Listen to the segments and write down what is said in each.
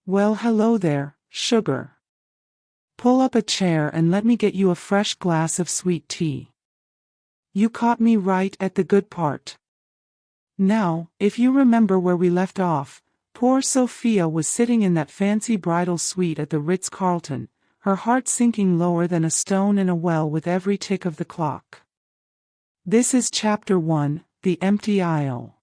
Well, hello there, sugar. Pull up a chair and let me get you a fresh glass of sweet tea. You caught me right at the good part. Now, if you remember where we left off, poor Sophia was sitting in that fancy bridal suite at the Ritz-Carlton, her heart sinking lower than a stone in a well with every tick of the clock. This is Chapter 1, The Empty Aisle.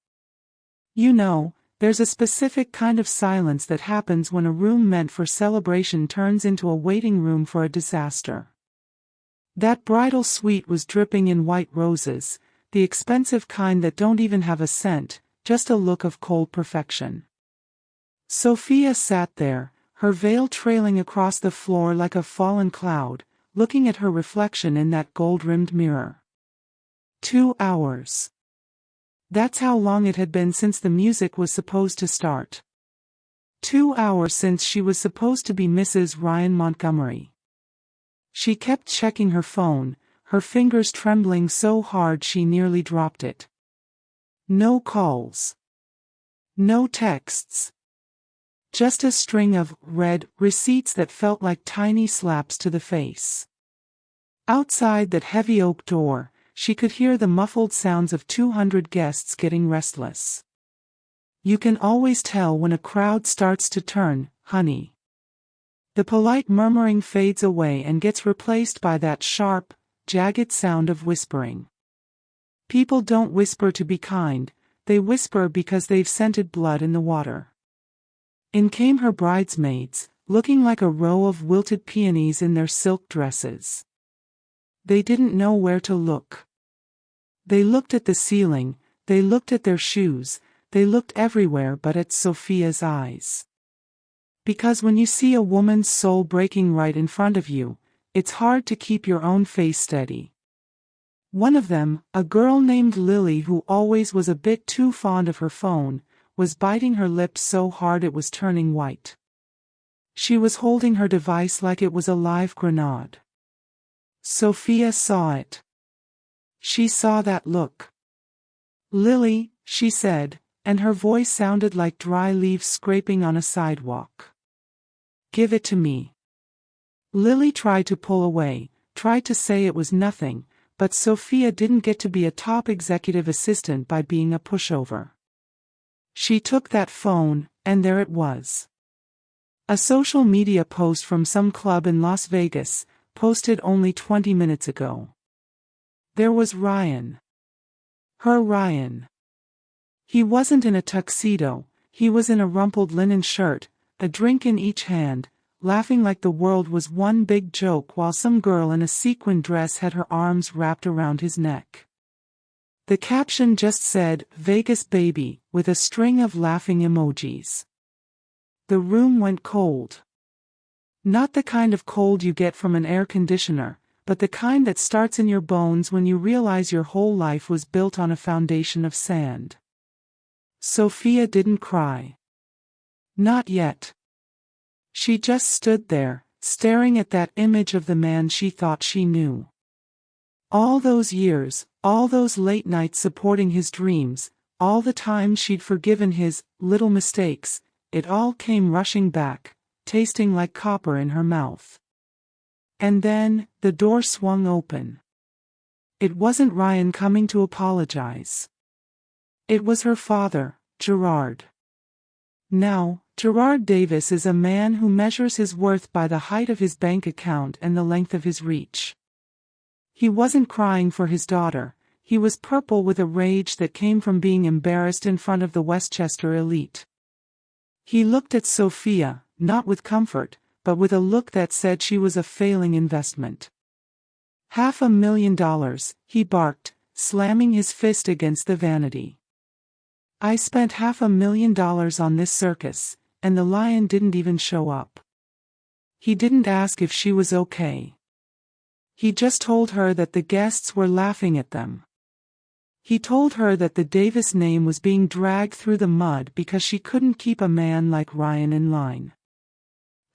You know, there's a specific kind of silence that happens when a room meant for celebration turns into a waiting room for a disaster. That bridal suite was dripping in white roses, the expensive kind that don't even have a scent, just a look of cold perfection. Sophia sat there, her veil trailing across the floor like a fallen cloud, looking at her reflection in that gold-rimmed mirror. 2 hours. That's how long it had been since the music was supposed to start. 2 hours since she was supposed to be Mrs. Ryan Montgomery. She kept checking her phone, her fingers trembling so hard she nearly dropped it. No calls. No texts. Just a string of read receipts that felt like tiny slaps to the face. Outside that heavy oak door, she could hear the muffled sounds of 200 guests getting restless. You can always tell when a crowd starts to turn, honey. The polite murmuring fades away and gets replaced by that sharp, jagged sound of whispering. People don't whisper to be kind, they whisper because they've scented blood in the water. In came her bridesmaids, looking like a row of wilted peonies in their silk dresses. They didn't know where to look. They looked at the ceiling, they looked at their shoes, they looked everywhere but at Sophia's eyes. Because when you see a woman's soul breaking right in front of you, it's hard to keep your own face steady. One of them, a girl named Lily who always was a bit too fond of her phone, was biting her lips so hard it was turning white. She was holding her device like it was a live grenade. Sophia saw it. She saw that look. Lily, she said, and her voice sounded like dry leaves scraping on a sidewalk. Give it to me. Lily tried to pull away, tried to say it was nothing, but Sophia didn't get to be a top executive assistant by being a pushover. She took that phone, and there it was. A social media post from some club in Las Vegas, posted only 20 minutes ago. There was Ryan. Her Ryan. He wasn't in a tuxedo, he was in a rumpled linen shirt, a drink in each hand, laughing like the world was one big joke while some girl in a sequin dress had her arms wrapped around his neck. The caption just said, "Vegas baby," with a string of laughing emojis. The room went cold. Not the kind of cold you get from an air conditioner, but the kind that starts in your bones when you realize your whole life was built on a foundation of sand. Sophia didn't cry. Not yet. She just stood there, staring at that image of the man she thought she knew. All those years, all those late nights supporting his dreams, all the time she'd forgiven his little mistakes, it all came rushing back, tasting like copper in her mouth. And then, the door swung open. It wasn't Ryan coming to apologize. It was her father, Gerard. Now, Gerard Davis is a man who measures his worth by the height of his bank account and the length of his reach. He wasn't crying for his daughter, he was purple with a rage that came from being embarrassed in front of the Westchester elite. He looked at Sophia, not with comfort, but with a look that said she was a failing investment. $500,000, he barked, slamming his fist against the vanity. I spent $500,000 on this circus, and the lion didn't even show up. He didn't ask if she was okay. He just told her that the guests were laughing at them. He told her that the Davis name was being dragged through the mud because she couldn't keep a man like Ryan in line.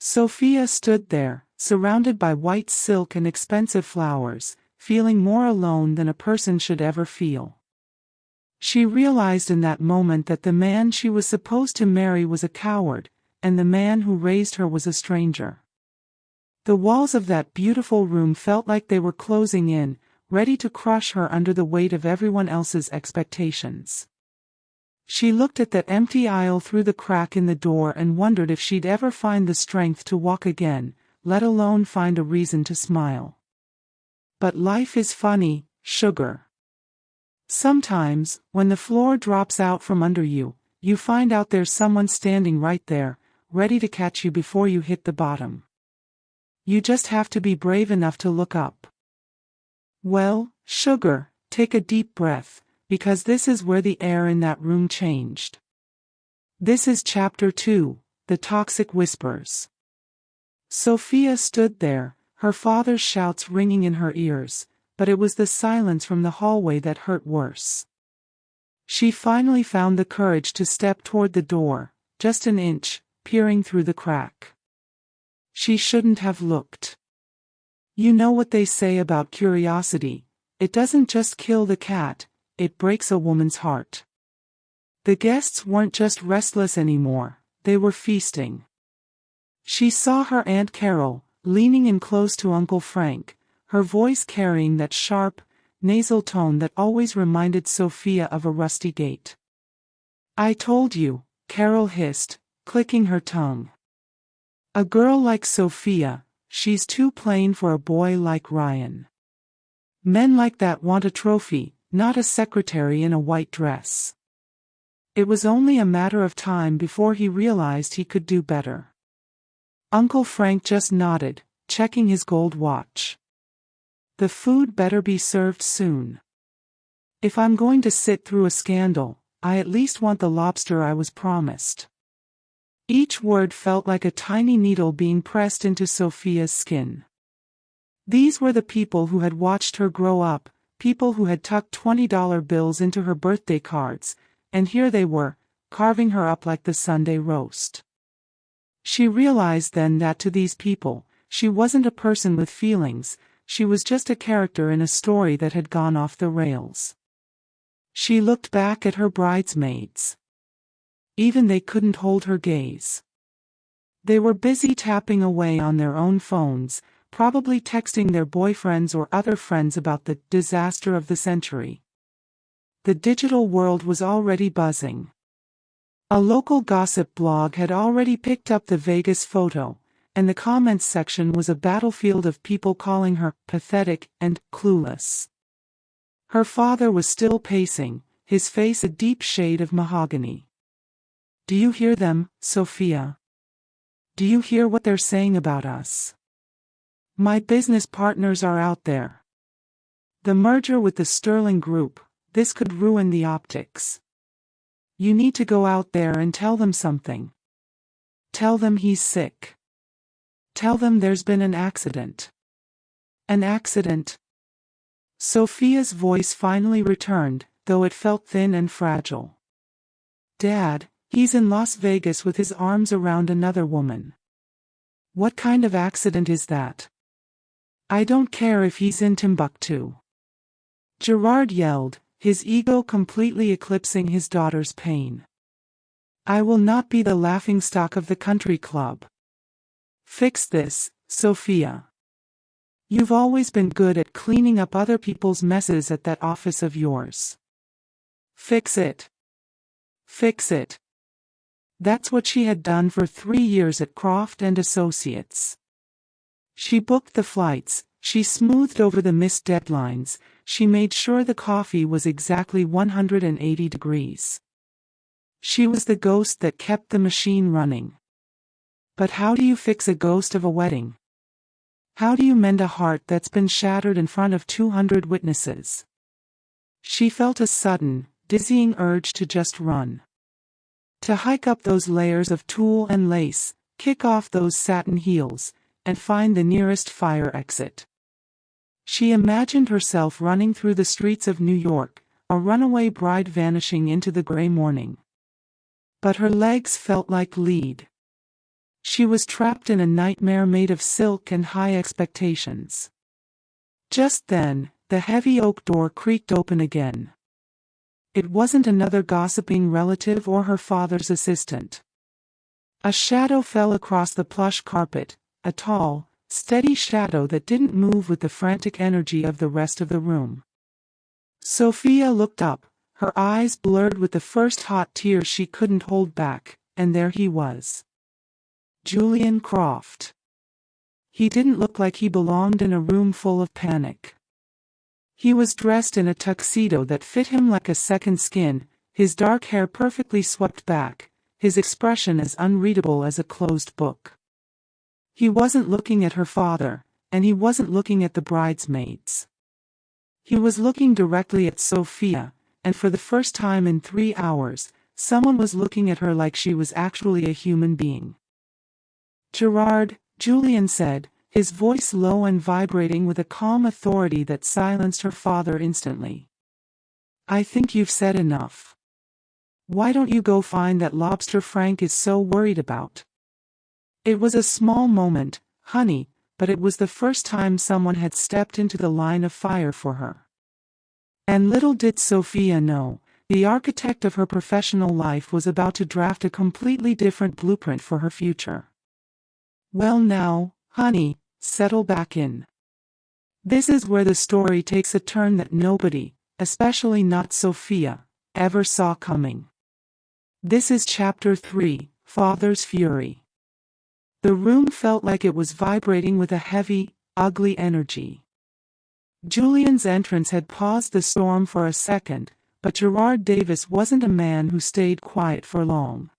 Sophia stood there, surrounded by white silk and expensive flowers, feeling more alone than a person should ever feel. She realized in that moment that the man she was supposed to marry was a coward, and the man who raised her was a stranger. The walls of that beautiful room felt like they were closing in, ready to crush her under the weight of everyone else's expectations. She looked at that empty aisle through the crack in the door and wondered if she'd ever find the strength to walk again, let alone find a reason to smile. But life is funny, sugar. Sometimes, when the floor drops out from under you, you find out there's someone standing right there, ready to catch you before you hit the bottom. You just have to be brave enough to look up. Well, sugar, take a deep breath, because this is where the air in that room changed. This is Chapter 2, The Toxic Whispers. Sophia stood there, her father's shouts ringing in her ears, but it was the silence from the hallway that hurt worse. She finally found the courage to step toward the door, just an inch, peering through the crack. She shouldn't have looked. You know what they say about curiosity, it doesn't just kill the cat, it breaks a woman's heart. The guests weren't just restless anymore, they were feasting. She saw her Aunt Carol, leaning in close to Uncle Frank, her voice carrying that sharp, nasal tone that always reminded Sophia of a rusty gate. "I told you," Carol hissed, clicking her tongue. "A girl like Sophia, she's too plain for a boy like Ryan. Men like that want a trophy, not a secretary in a white dress." It was only a matter of time before he realized he could do better. Uncle Frank just nodded, checking his gold watch. "The food better be served soon. If I'm going to sit through a scandal, I at least want the lobster I was promised." Each word felt like a tiny needle being pressed into Sophia's skin. These were the people who had watched her grow up, people who had tucked $20 bills into her birthday cards, and here they were, carving her up like the Sunday roast. She realized then that to these people, she wasn't a person with feelings, she was just a character in a story that had gone off the rails. She looked back at her bridesmaids. Even they couldn't hold her gaze. They were busy tapping away on their own phones, probably texting their boyfriends or other friends about the disaster of the century. The digital world was already buzzing. A local gossip blog had already picked up the Vegas photo, and the comments section was a battlefield of people calling her pathetic and clueless. Her father was still pacing, his face a deep shade of mahogany. "Do you hear them, Sophia? Do you hear what they're saying about us? My business partners are out there. The merger with the Sterling Group, this could ruin the optics. You need to go out there and tell them something. Tell them he's sick. Tell them there's been an accident." "An accident?" Sophia's voice finally returned, though it felt thin and fragile. "Dad, he's in Las Vegas with his arms around another woman." "What kind of accident is that?" "I don't care if he's in Timbuktu," Gerard yelled, his ego completely eclipsing his daughter's pain. "I will not be the laughingstock of the country club. Fix this, Sophia. You've always been good at cleaning up other people's messes at that office of yours. Fix it. Fix it." That's what she had done for 3 years at Croft and Associates. She booked the flights, she smoothed over the missed deadlines, she made sure the coffee was exactly 180 degrees. She was the ghost that kept the machine running. But how do you fix a ghost of a wedding? How do you mend a heart that's been shattered in front of 200 witnesses? She felt a sudden, dizzying urge to just run. To hike up those layers of tulle and lace, kick off those satin heels, and find the nearest fire exit. She imagined herself running through the streets of New York, a runaway bride vanishing into the gray morning. But her legs felt like lead. She was trapped in a nightmare made of silk and high expectations. Just then, the heavy oak door creaked open again. It wasn't another gossiping relative or her father's assistant. A shadow fell across the plush carpet, a tall, steady shadow that didn't move with the frantic energy of the rest of the room. Sophia looked up, her eyes blurred with the first hot tears she couldn't hold back, and there he was. Julian Croft. He didn't look like he belonged in a room full of panic. He was dressed in a tuxedo that fit him like a second skin, his dark hair perfectly swept back, his expression as unreadable as a closed book. He wasn't looking at her father, and he wasn't looking at the bridesmaids. He was looking directly at Sophia, and for the first time in 3 hours, someone was looking at her like she was actually a human being. "Gerard," Julian said, his voice low and vibrating with a calm authority that silenced her father instantly. "I think you've said enough. Why don't you go find that lobster Frank is so worried about?" It was a small moment, honey, but it was the first time someone had stepped into the line of fire for her. And little did Sophia know, the architect of her professional life was about to draft a completely different blueprint for her future. "Well now, honey, settle back in. This is where the story takes a turn that nobody, especially not Sophia, ever saw coming. This is Chapter 3, Father's Fury." The room felt like it was vibrating with a heavy, ugly energy. Julian's entrance had paused the storm for a second, but Gerard Davis wasn't a man who stayed quiet for long.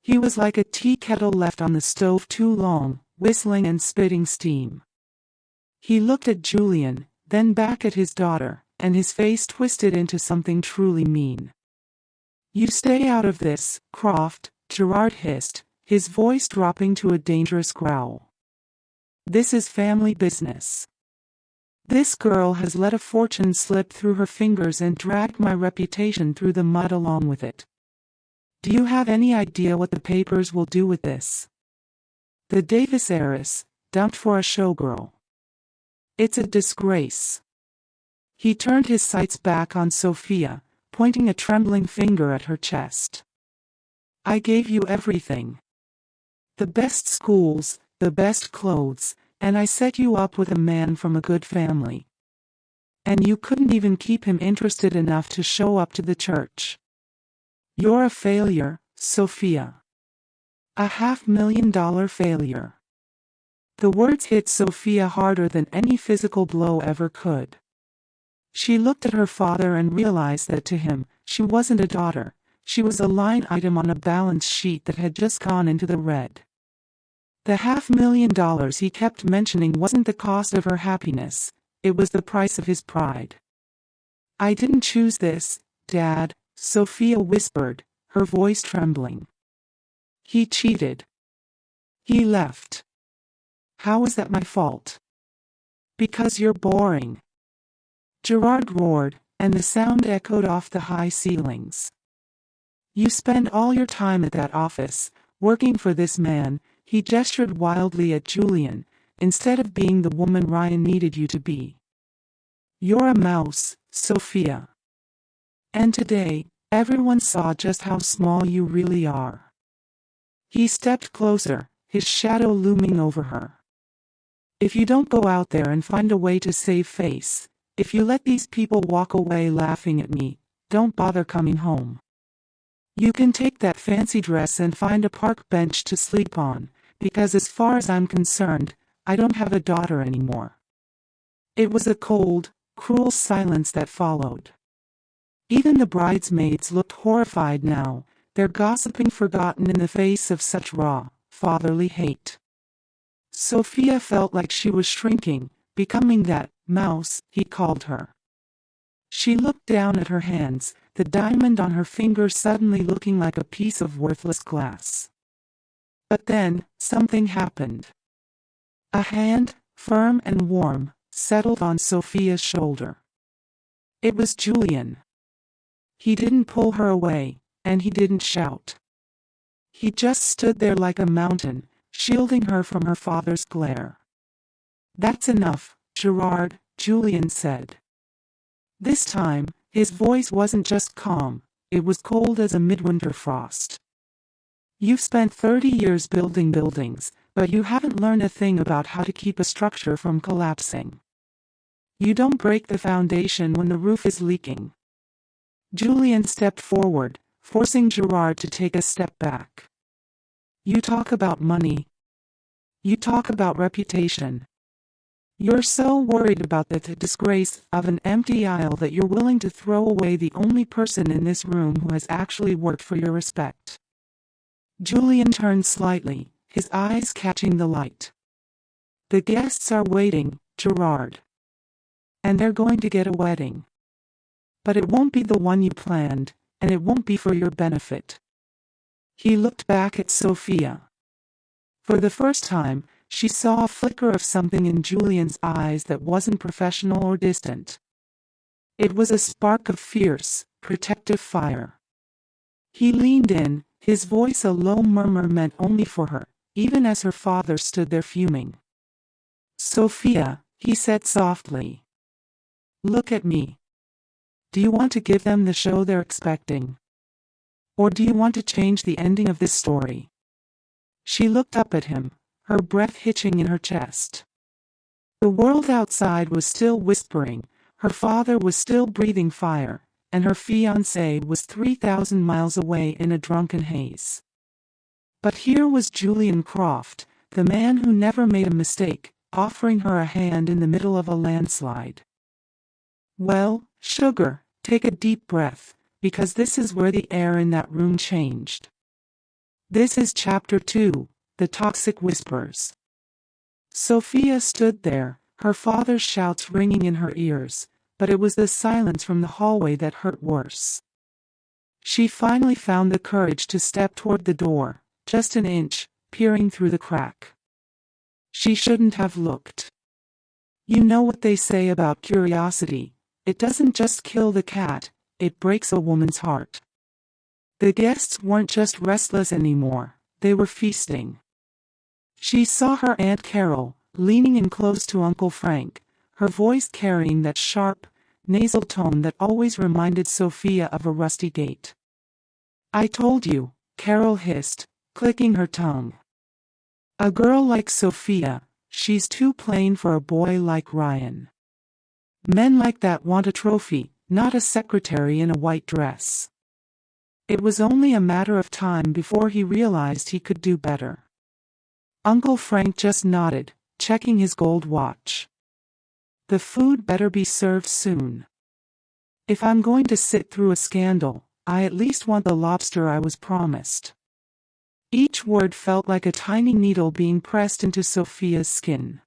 He was like a tea kettle left on the stove too long, whistling and spitting steam. He looked at Julian, then back at his daughter, and his face twisted into something truly mean. "You stay out of this, Croft," Gerard hissed, his voice dropping to a dangerous growl. "This is family business. This girl has let a fortune slip through her fingers and dragged my reputation through the mud along with it. Do you have any idea what the papers will do with this? The Davis heiress, dumped for a showgirl. It's a disgrace." He turned his sights back on Sophia, pointing a trembling finger at her chest. "I gave you everything. The best schools, the best clothes, and I set you up with a man from a good family. And you couldn't even keep him interested enough to show up to the church. You're a failure, Sophia. A $500,000 failure." The words hit Sophia harder than any physical blow ever could. She looked at her father and realized that to him, she wasn't a daughter, she was a line item on a balance sheet that had just gone into the red. The $500,000 he kept mentioning wasn't the cost of her happiness, it was the price of his pride. "I didn't choose this, Dad," Sophia whispered, her voice trembling. "He cheated. He left. How is that my fault?" "Because you're boring," Gerard roared, and the sound echoed off the high ceilings. "You spend all your time at that office, working for this man," he gestured wildly at Julian, "instead of being the woman Ryan needed you to be. You're a mouse, Sophia. And today, everyone saw just how small you really are." He stepped closer, his shadow looming over her. "If you don't go out there and find a way to save face, if you let these people walk away laughing at me, don't bother coming home. You can take that fancy dress and find a park bench to sleep on, because as far as I'm concerned, I don't have a daughter anymore." It was a cold, cruel silence that followed. Even the bridesmaids looked horrified now, their gossiping forgotten in the face of such raw, fatherly hate. Sophia felt like she was shrinking, becoming that mouse he called her. She looked down at her hands, the diamond on her finger suddenly looking like a piece of worthless glass. But then, something happened. A hand, firm and warm, settled on Sophia's shoulder. It was Julian. He didn't pull her away, and he didn't shout. He just stood there like a mountain, shielding her from her father's glare. "That's enough, Gerard," Julian said. This time, his voice wasn't just calm, it was cold as a midwinter frost. You've spent 30 years building buildings, but you haven't learned a thing about how to keep a structure from collapsing. You don't break the foundation when the roof is leaking. Julian stepped forward, forcing Gerard to take a step back. You talk about money. You talk about reputation. You're so worried about the disgrace of an empty aisle that you're willing to throw away the only person in this room who has actually worked for your respect. Julian turned slightly, his eyes catching the light. The guests are waiting, Gerard. And they're going to get a wedding. But it won't be the one you planned, and it won't be for your benefit. He looked back at Sophia. For the first time, she saw a flicker of something in Julian's eyes that wasn't professional or distant. It was a spark of fierce, protective fire. He leaned in, his voice a low murmur meant only for her, even as her father stood there fuming. Sophia, he said softly. Look at me. Do you want to give them the show they're expecting? Or do you want to change the ending of this story? She looked up at him, her breath hitching in her chest. The world outside was still whispering, her father was still breathing fire, and her fiancé was 3,000 miles away in a drunken haze. But here was Julian Croft, the man who never made a mistake, offering her a hand in the middle of a landslide. Well, sugar, take a deep breath, because this is where the air in that room changed. This is Chapter 2, The Toxic Whispers. Sophia stood there, her father's shouts ringing in her ears, but it was the silence from the hallway that hurt worse. She finally found the courage to step toward the door, just an inch, peering through the crack. She shouldn't have looked. You know what they say about curiosity. It doesn't just kill the cat, it breaks a woman's heart. The guests weren't just restless anymore, they were feasting. She saw her Aunt Carol, leaning in close to Uncle Frank, her voice carrying that sharp, nasal tone that always reminded Sophia of a rusty gate. I told you, Carol hissed, clicking her tongue. A girl like Sophia, she's too plain for a boy like Ryan. Men like that want a trophy, not a secretary in a white dress. It was only a matter of time before he realized he could do better. Uncle Frank just nodded, checking his gold watch. The food better be served soon. If I'm going to sit through a scandal, I at least want the lobster I was promised. Each word felt like a tiny needle being pressed into Sophia's skin.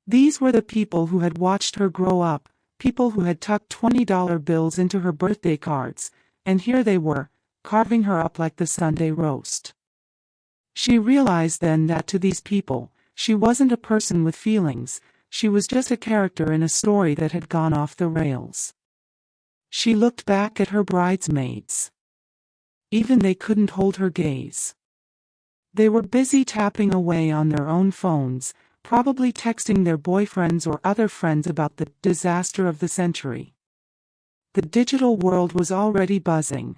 These were the people who had watched her grow up, people who had tucked $20 bills into her birthday cards, and here they were, carving her up like the Sunday roast. She realized then that to these people, she wasn't a person with feelings, she was just a character in a story that had gone off the rails. She looked back at her bridesmaids. Even they couldn't hold her gaze. They were busy tapping away on their own phones, probably texting their boyfriends or other friends about the disaster of the century. The digital world was already buzzing.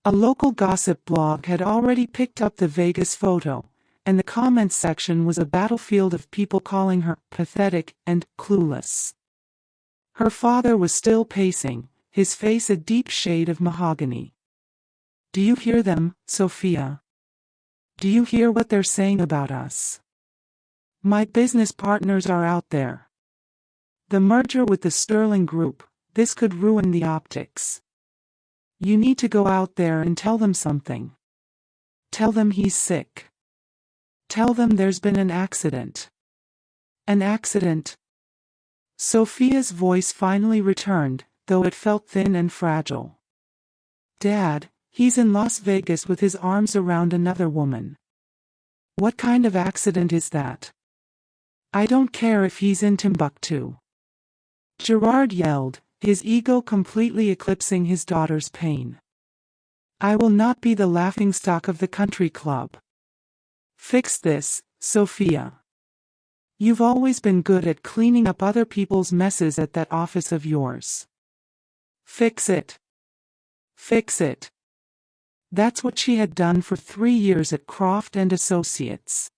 A local gossip blog had already picked up the Vegas photo, and the comments section was a battlefield of people calling her pathetic and clueless. Her father was still pacing, his face a deep shade of mahogany. Do you hear them, Sophia? Do you hear what they're saying about us? My business partners are out there. The merger with the Sterling Group, this could ruin the optics. You need to go out there and tell them something. Tell them he's sick. Tell them there's been an accident. An accident? Sophia's voice finally returned, though it felt thin and fragile. Dad, he's in Las Vegas with his arms around another woman. What kind of accident is that? I don't care if he's in Timbuktu. Gerard yelled, his ego completely eclipsing his daughter's pain. I will not be the laughingstock of the country club. Fix this, Sophia. You've always been good at cleaning up other people's messes at that office of yours. Fix it. Fix it. That's what she had done for 3 years at Croft and Associates.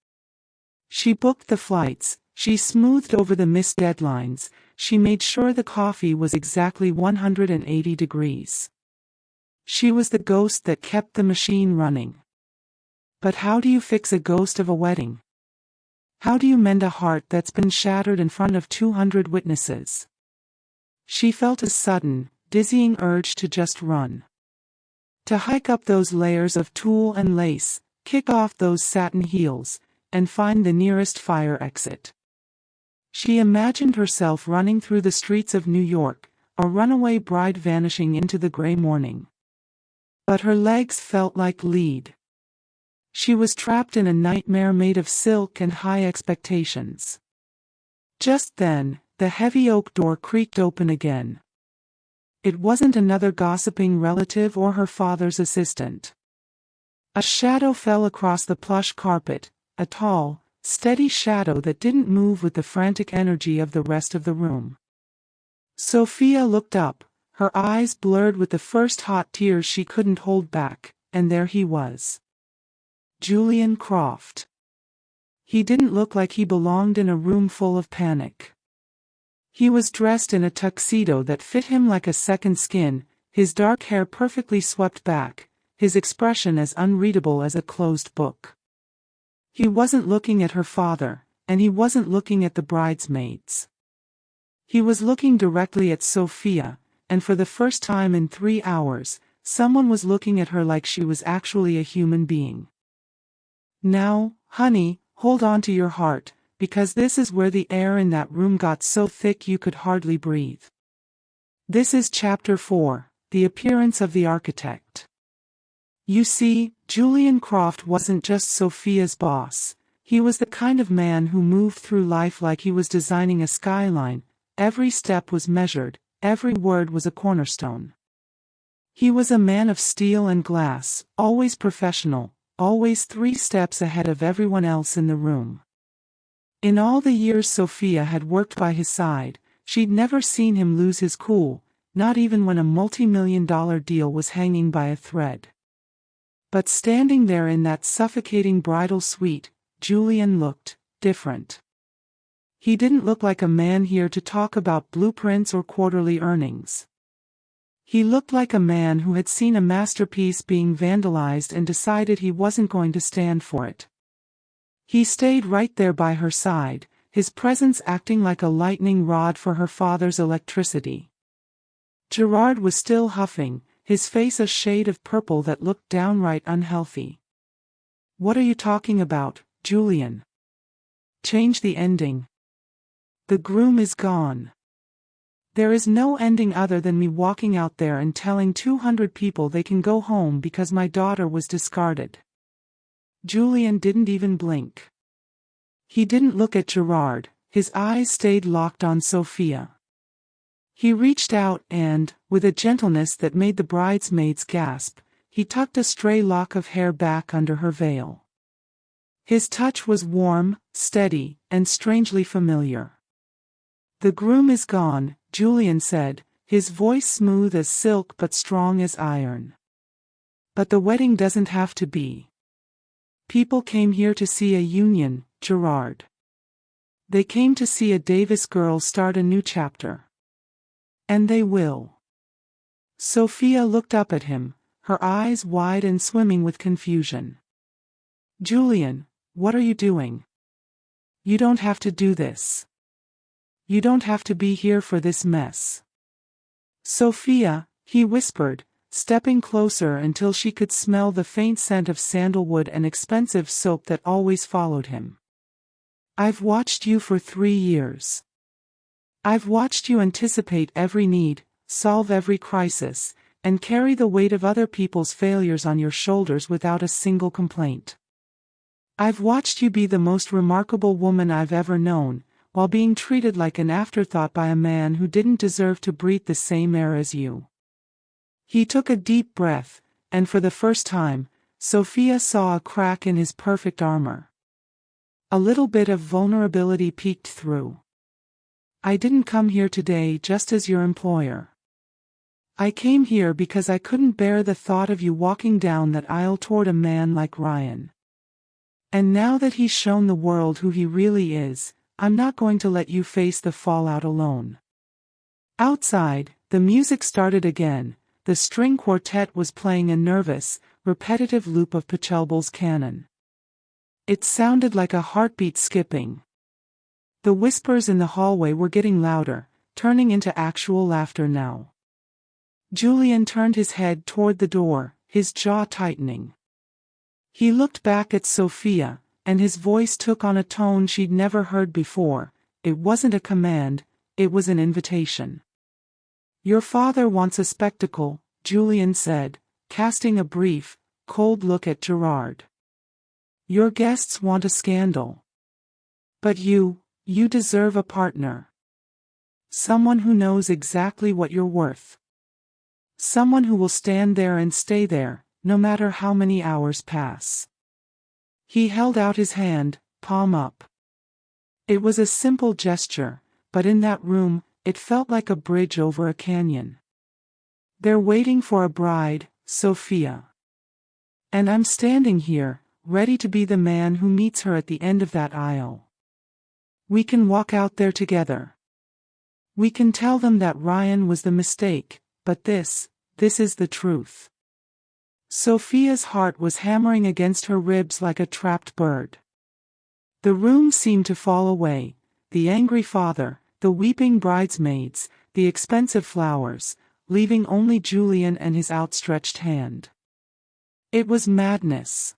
She booked the flights, she smoothed over the missed deadlines, she made sure the coffee was exactly 180 degrees. She was the ghost that kept the machine running. But how do you fix a ghost of a wedding? How do you mend a heart that's been shattered in front of 200 witnesses? She felt a sudden, dizzying urge to just run. To hike up those layers of tulle and lace, kick off those satin heels, and find the nearest fire exit. She imagined herself running through the streets of New York, a runaway bride vanishing into the gray morning. But her legs felt like lead. She was trapped in a nightmare made of silk and high expectations. Just then, the heavy oak door creaked open again. It wasn't another gossiping relative or her father's assistant. A shadow fell across the plush carpet, a tall, steady shadow that didn't move with the frantic energy of the rest of the room. Sophia looked up, her eyes blurred with the first hot tears she couldn't hold back, and there he was. Julian Croft. He didn't look like he belonged in a room full of panic. He was dressed in a tuxedo that fit him like a second skin, his dark hair perfectly swept back, his expression as unreadable as a closed book. He wasn't looking at her father, and he wasn't looking at the bridesmaids. He was looking directly at Sophia, and for the first time in 3 hours, someone was looking at her like she was actually a human being. Now, honey, hold on to your heart, because this is where the air in that room got so thick you could hardly breathe. This is Chapter 4, The Appearance of the Architect. You see, Julian Croft wasn't just Sophia's boss. He was the kind of man who moved through life like he was designing a skyline. Every step was measured, every word was a cornerstone. He was a man of steel and glass, always professional, always 3 steps ahead of everyone else in the room. In all the years Sophia had worked by his side, she'd never seen him lose his cool, not even when a multi-million-dollar deal was hanging by a thread. But standing there in that suffocating bridal suite, Julian looked different. He didn't look like a man here to talk about blueprints or quarterly earnings. He looked like a man who had seen a masterpiece being vandalized and decided he wasn't going to stand for it. He stayed right there by her side, his presence acting like a lightning rod for her father's electricity. Gerard was still huffing, his face a shade of purple that looked downright unhealthy. What are you talking about, Julian? Change the ending. The groom is gone. There is no ending other than me walking out there and telling 200 people they can go home because my daughter was discarded. Julian didn't even blink. He didn't look at Gerard, his eyes stayed locked on Sophia. He reached out and, with a gentleness that made the bridesmaids gasp, he tucked a stray lock of hair back under her veil. His touch was warm, steady, and strangely familiar. The groom is gone, Julian said, his voice smooth as silk but strong as iron. But the wedding doesn't have to be. People came here to see a union, Gerard. They came to see a Davis girl start a new chapter. And they will. Sophia looked up at him, her eyes wide and swimming with confusion. Julian, what are you doing? You don't have to do this. You don't have to be here for this mess. Sophia, he whispered, stepping closer until she could smell the faint scent of sandalwood and expensive soap that always followed him. I've watched you for 3 years. I've watched you anticipate every need, solve every crisis, and carry the weight of other people's failures on your shoulders without a single complaint. I've watched you be the most remarkable woman I've ever known, while being treated like an afterthought by a man who didn't deserve to breathe the same air as you. He took a deep breath, and for the first time, Sophia saw a crack in his perfect armor. A little bit of vulnerability peeked through. I didn't come here today just as your employer. I came here because I couldn't bear the thought of you walking down that aisle toward a man like Ryan. And now that he's shown the world who he really is, I'm not going to let you face the fallout alone. Outside, the music started again. The string quartet was playing a nervous, repetitive loop of Pachelbel's canon. It sounded like a heartbeat skipping. The whispers in the hallway were getting louder, turning into actual laughter now. Julian turned his head toward the door, his jaw tightening. He looked back at Sophia, and his voice took on a tone she'd never heard before. It wasn't a command, it was an invitation. Your father wants a spectacle, Julian said, casting a brief, cold look at Gerard. Your guests want a scandal. But you deserve a partner. Someone who knows exactly what you're worth. Someone who will stand there and stay there, no matter how many hours pass. He held out his hand, palm up. It was a simple gesture, but in that room, it felt like a bridge over a canyon. They're waiting for a bride, Sophia. And I'm standing here, ready to be the man who meets her at the end of that aisle. We can walk out there together. We can tell them that Ryan was the mistake, but this is the truth. Sophia's heart was hammering against her ribs like a trapped bird. The room seemed to fall away, the angry father, the weeping bridesmaids, the expensive flowers, leaving only Julian and his outstretched hand. It was madness.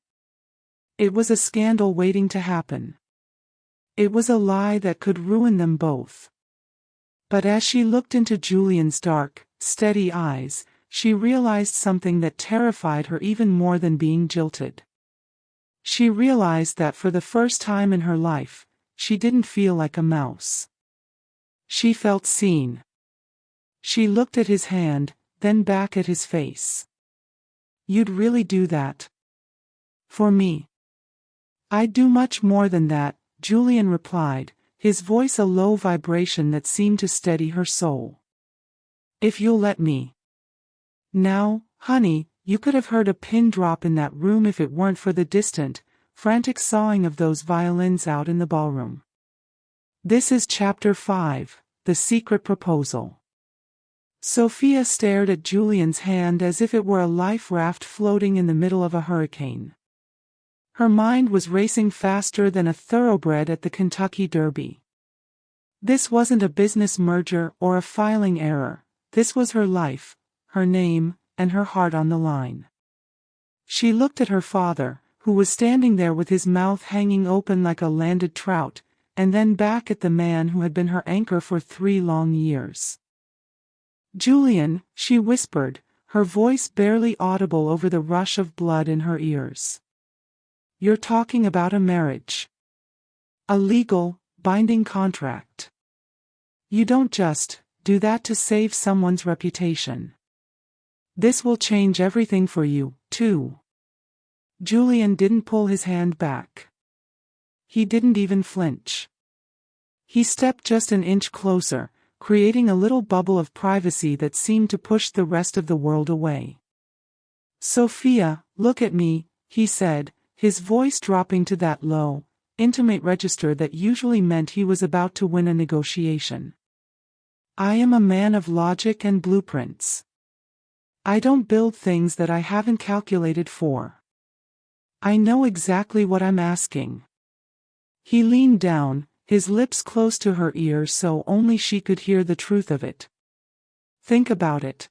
It was a scandal waiting to happen. It was a lie that could ruin them both. But as she looked into Julian's dark, steady eyes, she realized something that terrified her even more than being jilted. She realized that for the first time in her life, she didn't feel like a mouse. She felt seen. She looked at his hand, then back at his face. You'd really do that? For me? I'd do much more than that, Julian replied, his voice a low vibration that seemed to steady her soul. If you'll let me. Now, honey, you could have heard a pin drop in that room if it weren't for the distant, frantic sawing of those violins out in the ballroom. This is Chapter 5, The Secret Proposal. Sophia stared at Julian's hand as if it were a life raft floating in the middle of a hurricane. Her mind was racing faster than a thoroughbred at the Kentucky Derby. This wasn't a business merger or a filing error, this was her life, her name, and her heart on the line. She looked at her father, who was standing there with his mouth hanging open like a landed trout, and then back at the man who had been her anchor for 3 long years. Julian, she whispered, her voice barely audible over the rush of blood in her ears. You're talking about a marriage. A legal, binding contract. You don't just do that to save someone's reputation. This will change everything for you, too. Julian didn't pull his hand back. He didn't even flinch. He stepped just an inch closer, creating a little bubble of privacy that seemed to push the rest of the world away. Sophia, look at me, he said, his voice dropping to that low, intimate register that usually meant he was about to win a negotiation. I am a man of logic and blueprints. I don't build things that I haven't calculated for. I know exactly what I'm asking. He leaned down, his lips close to her ear so only she could hear the truth of it. Think about it.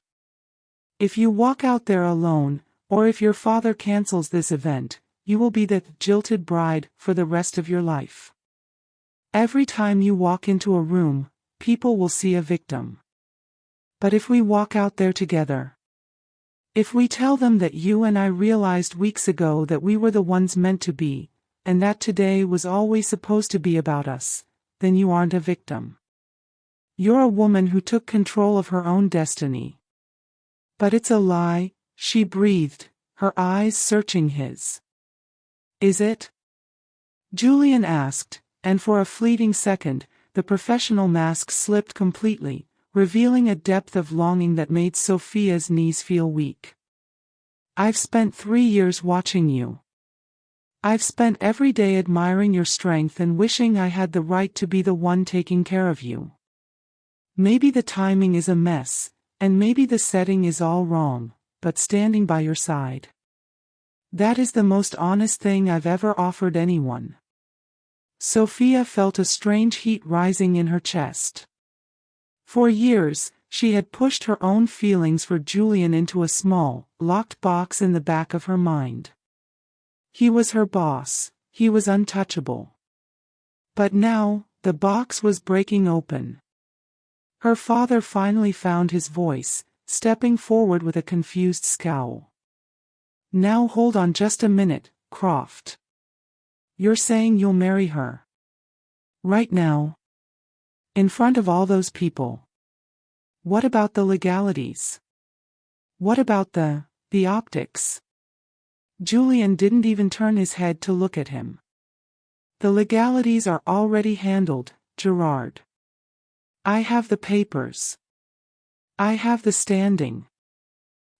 If you walk out there alone, or if your father cancels this event, you will be the jilted bride for the rest of your life. Every time you walk into a room, people will see a victim. But if we walk out there together, if we tell them that you and I realized weeks ago that we were the ones meant to be, and that today was always supposed to be about us, then you aren't a victim. You're a woman who took control of her own destiny. But it's a lie, she breathed, her eyes searching his. Is it? Julian asked, and for a fleeting second, the professional mask slipped completely, revealing a depth of longing that made Sophia's knees feel weak. I've spent 3 years watching you. I've spent every day admiring your strength and wishing I had the right to be the one taking care of you. Maybe the timing is a mess, and maybe the setting is all wrong, but standing by your side. That is the most honest thing I've ever offered anyone. Sophia felt a strange heat rising in her chest. For years, she had pushed her own feelings for Julian into a small, locked box in the back of her mind. He was her boss, he was untouchable. But now, the box was breaking open. Her father finally found his voice, stepping forward with a confused scowl. Now hold on just a minute, Croft. You're saying you'll marry her? Right now? In front of all those people? What about the legalities? What about the optics? Julian didn't even turn his head to look at him. The legalities are already handled, Gerard. I have the papers. I have the standing.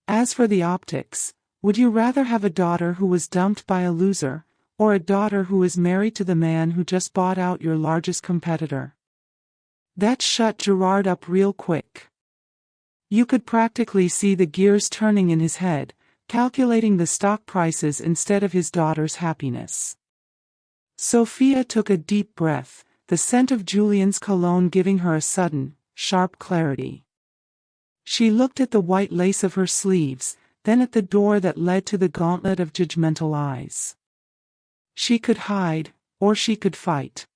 As for the optics, would you rather have a daughter who was dumped by a loser, or a daughter who is married to the man who just bought out your largest competitor? That shut Gerard up real quick. You could practically see the gears turning in his head, calculating the stock prices instead of his daughter's happiness. Sophia took a deep breath, the scent of Julian's cologne giving her a sudden, sharp clarity. She looked at the white lace of her sleeves, then at the door that led to the gauntlet of judgmental eyes. She could hide, or she could fight.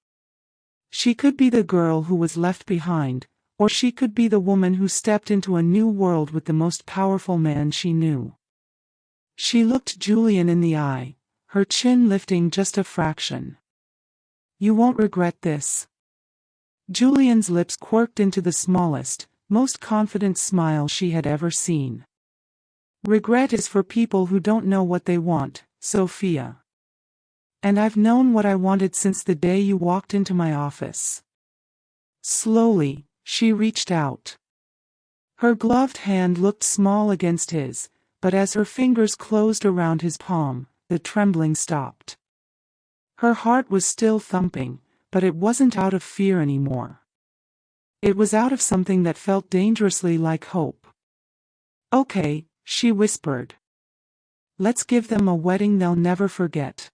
She could be the girl who was left behind, or she could be the woman who stepped into a new world with the most powerful man she knew. She looked Julian in the eye, her chin lifting just a fraction. You won't regret this. Julian's lips quirked into the smallest, most confident smile she had ever seen. Regret is for people who don't know what they want, Sophia. And I've known what I wanted since the day you walked into my office. Slowly, she reached out. Her gloved hand looked small against his, but as her fingers closed around his palm, the trembling stopped. Her heart was still thumping, but it wasn't out of fear anymore. It was out of something that felt dangerously like hope. Okay, she whispered. Let's give them a wedding they'll never forget.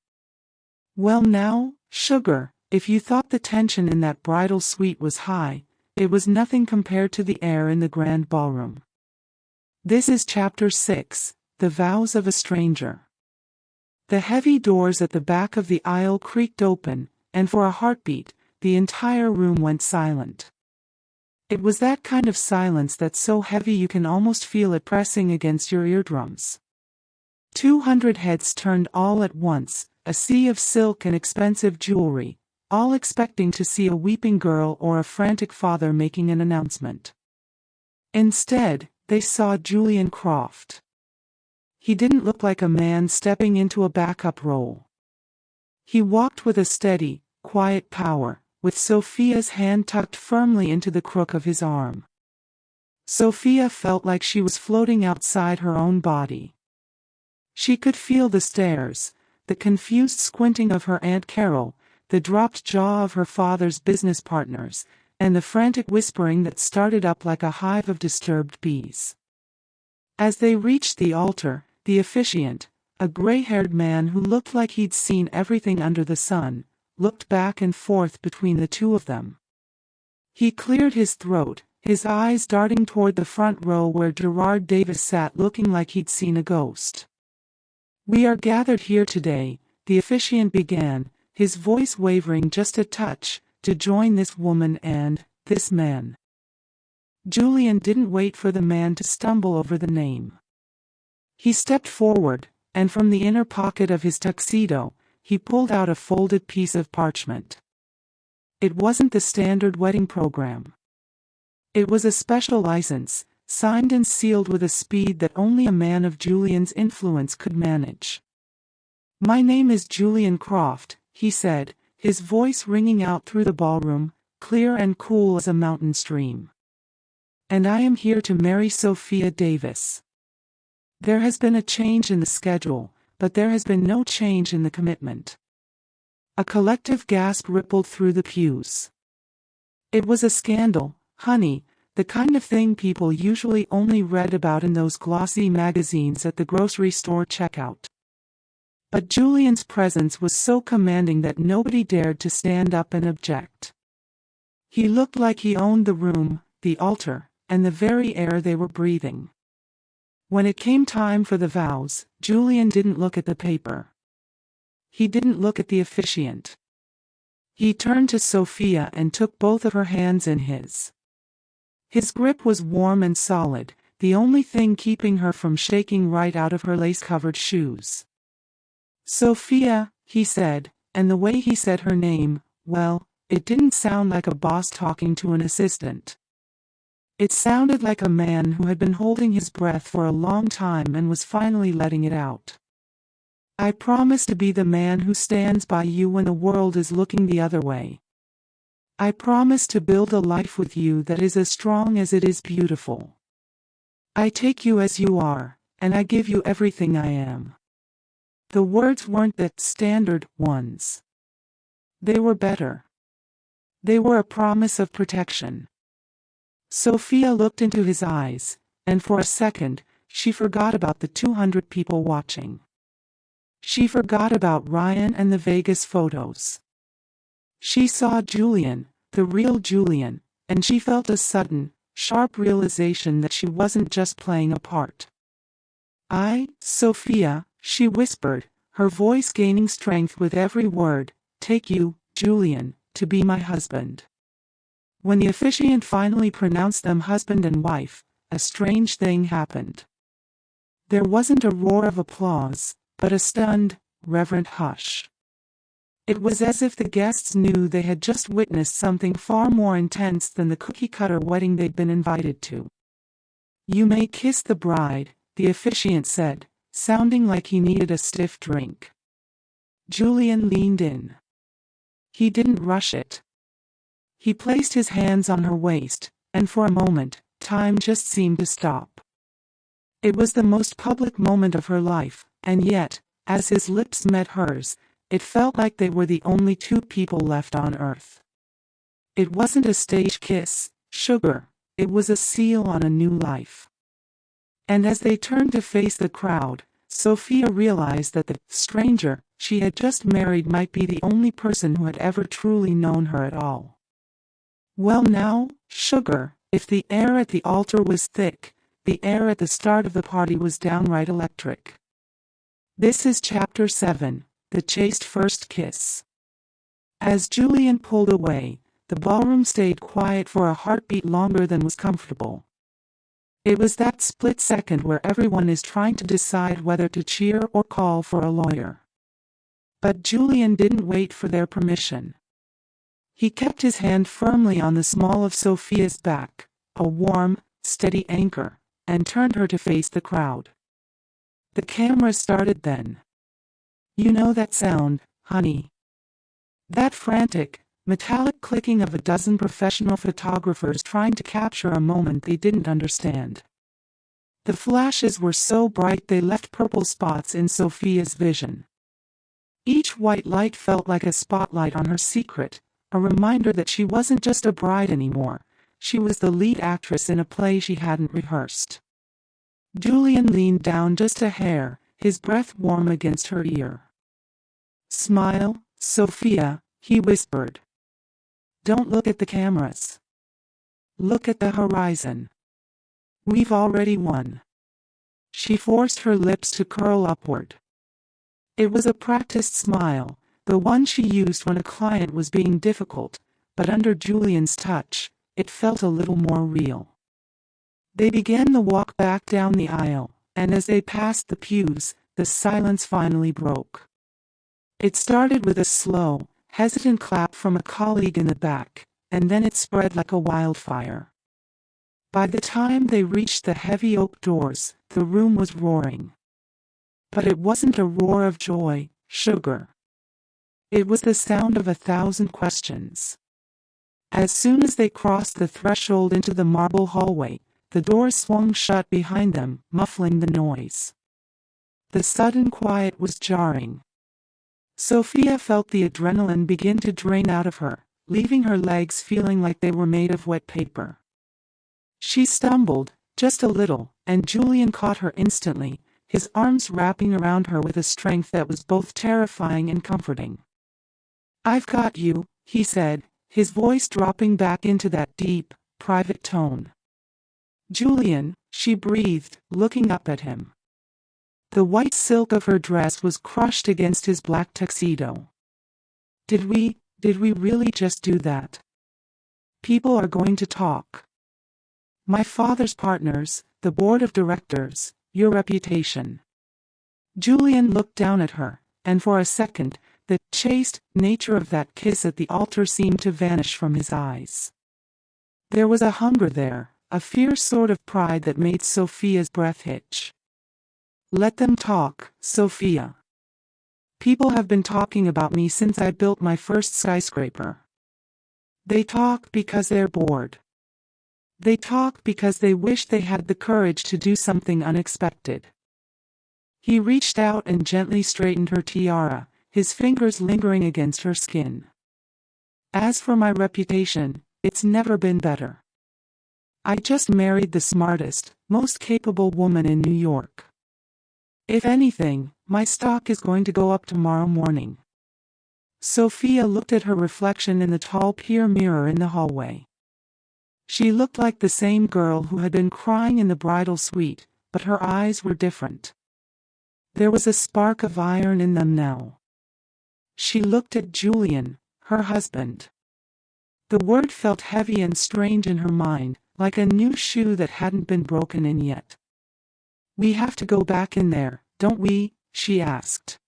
Well now, sugar, if you thought the tension in that bridal suite was high, it was nothing compared to the air in the grand ballroom. This is Chapter 6, The Vows of a Stranger. The heavy doors at the back of the aisle creaked open, and for a heartbeat, the entire room went silent. It was that kind of silence that's so heavy you can almost feel it pressing against your eardrums. 200 heads turned all at once, a sea of silk and expensive jewelry, all expecting to see a weeping girl or a frantic father making an announcement. Instead, they saw Julian Croft. He didn't look like a man stepping into a backup role. He walked with a steady, quiet power, with Sophia's hand tucked firmly into the crook of his arm. Sophia felt like she was floating outside her own body. She could feel the stares, the confused squinting of her Aunt Carol, the dropped jaw of her father's business partners, and the frantic whispering that started up like a hive of disturbed bees. As they reached the altar, the officiant, a gray-haired man who looked like he'd seen everything under the sun, looked back and forth between the two of them. He cleared his throat, his eyes darting toward the front row where Gerard Davis sat looking like he'd seen a ghost. We are gathered here today, the officiant began, his voice wavering just a touch, to join this woman and this man. Julian didn't wait for the man to stumble over the name. He stepped forward, and from the inner pocket of his tuxedo, he pulled out a folded piece of parchment. It wasn't the standard wedding program. It was a special license, signed and sealed with a speed that only a man of Julian's influence could manage. My name is Julian Croft, he said, his voice ringing out through the ballroom, clear and cool as a mountain stream. And I am here to marry Sophia Davis. There has been a change in the schedule, but there has been no change in the commitment. A collective gasp rippled through the pews. It was a scandal, honey, the kind of thing people usually only read about in those glossy magazines at the grocery store checkout. But Julian's presence was so commanding that nobody dared to stand up and object. He looked like he owned the room, the altar, and the very air they were breathing. When it came time for the vows, Julian didn't look at the paper. He didn't look at the officiant. He turned to Sophia and took both of her hands in his. His grip was warm and solid, the only thing keeping her from shaking right out of her lace-covered shoes. Sophia, he said, and the way he said her name, well, it didn't sound like a boss talking to an assistant. It sounded like a man who had been holding his breath for a long time and was finally letting it out. I promise to be the man who stands by you when the world is looking the other way. I promise to build a life with you that is as strong as it is beautiful. I take you as you are, and I give you everything I am. The words weren't the standard ones. They were better. They were a promise of protection. Sophia looked into his eyes, and for a second, she forgot about the 200 people watching. She forgot about Ryan and the Vegas photos. She saw Julian, the real Julian, and she felt a sudden, sharp realization that she wasn't just playing a part. Sophia, she whispered, her voice gaining strength with every word, take you, Julian, to be my husband. When the officiant finally pronounced them husband and wife, a strange thing happened. There wasn't a roar of applause, but a stunned, reverent hush. It was as if the guests knew they had just witnessed something far more intense than the cookie-cutter wedding they'd been invited to. You may kiss the bride, the officiant said, sounding like he needed a stiff drink. Julian leaned in. He didn't rush it. He placed his hands on her waist, and for a moment, time just seemed to stop. It was the most public moment of her life, and yet, as his lips met hers, it felt like they were the only two people left on earth. It wasn't a stage kiss, sugar, it was a seal on a new life. And as they turned to face the crowd, Sophia realized that the stranger she had just married might be the only person who had ever truly known her at all. Well now, sugar, if the air at the altar was thick, the air at the start of the party was downright electric. This is Chapter 7, The Chaste First Kiss. As Julian pulled away, the ballroom stayed quiet for a heartbeat longer than was comfortable. It was that split second where everyone is trying to decide whether to cheer or call for a lawyer. But Julian didn't wait for their permission. He kept his hand firmly on the small of Sophia's back, a warm, steady anchor, and turned her to face the crowd. The camera started then. You know that sound, honey. That frantic, metallic clicking of a dozen professional photographers trying to capture a moment they didn't understand. The flashes were so bright they left purple spots in Sophia's vision. Each white light felt like a spotlight on her secret, a reminder that she wasn't just a bride anymore, she was the lead actress in a play she hadn't rehearsed. Julian leaned down just a hair, his breath warm against her ear. Smile, Sophia, he whispered. Don't look at the cameras. Look at the horizon. We've already won. She forced her lips to curl upward. It was a practiced smile, the one she used when a client was being difficult, but under Julian's touch, it felt a little more real. They began the walk back down the aisle, and as they passed the pews, the silence finally broke. It started with a slow, hesitant clap from a colleague in the back, and then it spread like a wildfire. By the time they reached the heavy oak doors, the room was roaring. But it wasn't a roar of joy, sugar. It was the sound of 1,000 questions. As soon as they crossed the threshold into the marble hallway, the door swung shut behind them, muffling the noise. The sudden quiet was jarring. Sophia felt the adrenaline begin to drain out of her, leaving her legs feeling like they were made of wet paper. She stumbled, just a little, and Julian caught her instantly, his arms wrapping around her with a strength that was both terrifying and comforting. "I've got you," he said, his voice dropping back into that deep, private tone. "Julian," she breathed, looking up at him. The white silk of her dress was crushed against his black tuxedo. Did we really just do that? People are going to talk. My father's partners, the board of directors, your reputation." Julian looked down at her, and for a second, the chaste nature of that kiss at the altar seemed to vanish from his eyes. There was a hunger there, a fierce sort of pride that made Sophia's breath hitch. "Let them talk, Sophia. People have been talking about me since I built my first skyscraper. They talk because they're bored. They talk because they wish they had the courage to do something unexpected." He reached out and gently straightened her tiara, his fingers lingering against her skin. "As for my reputation, it's never been better. I just married the smartest, most capable woman in New York. If anything, my stock is going to go up tomorrow morning." Sophia looked at her reflection in the tall pier mirror in the hallway. She looked like the same girl who had been crying in the bridal suite, but her eyes were different. There was a spark of iron in them now. She looked at Julian, her husband. The word felt heavy and strange in her mind, like a new shoe that hadn't been broken in yet. "We have to go back in there, don't we?" she asked.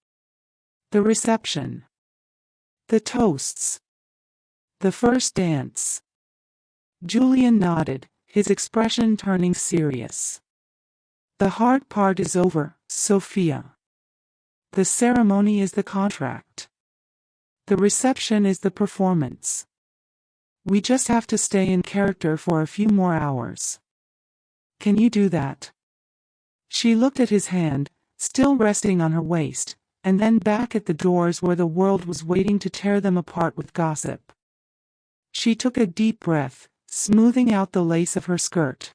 "The reception. The toasts. The first dance." Julian nodded, his expression turning serious. "The hard part is over, Sophia. The ceremony is the contract. The reception is the performance. We just have to stay in character for a few more hours. Can you do that?" She looked at his hand, still resting on her waist, and then back at the doors where the world was waiting to tear them apart with gossip. She took a deep breath, smoothing out the lace of her skirt.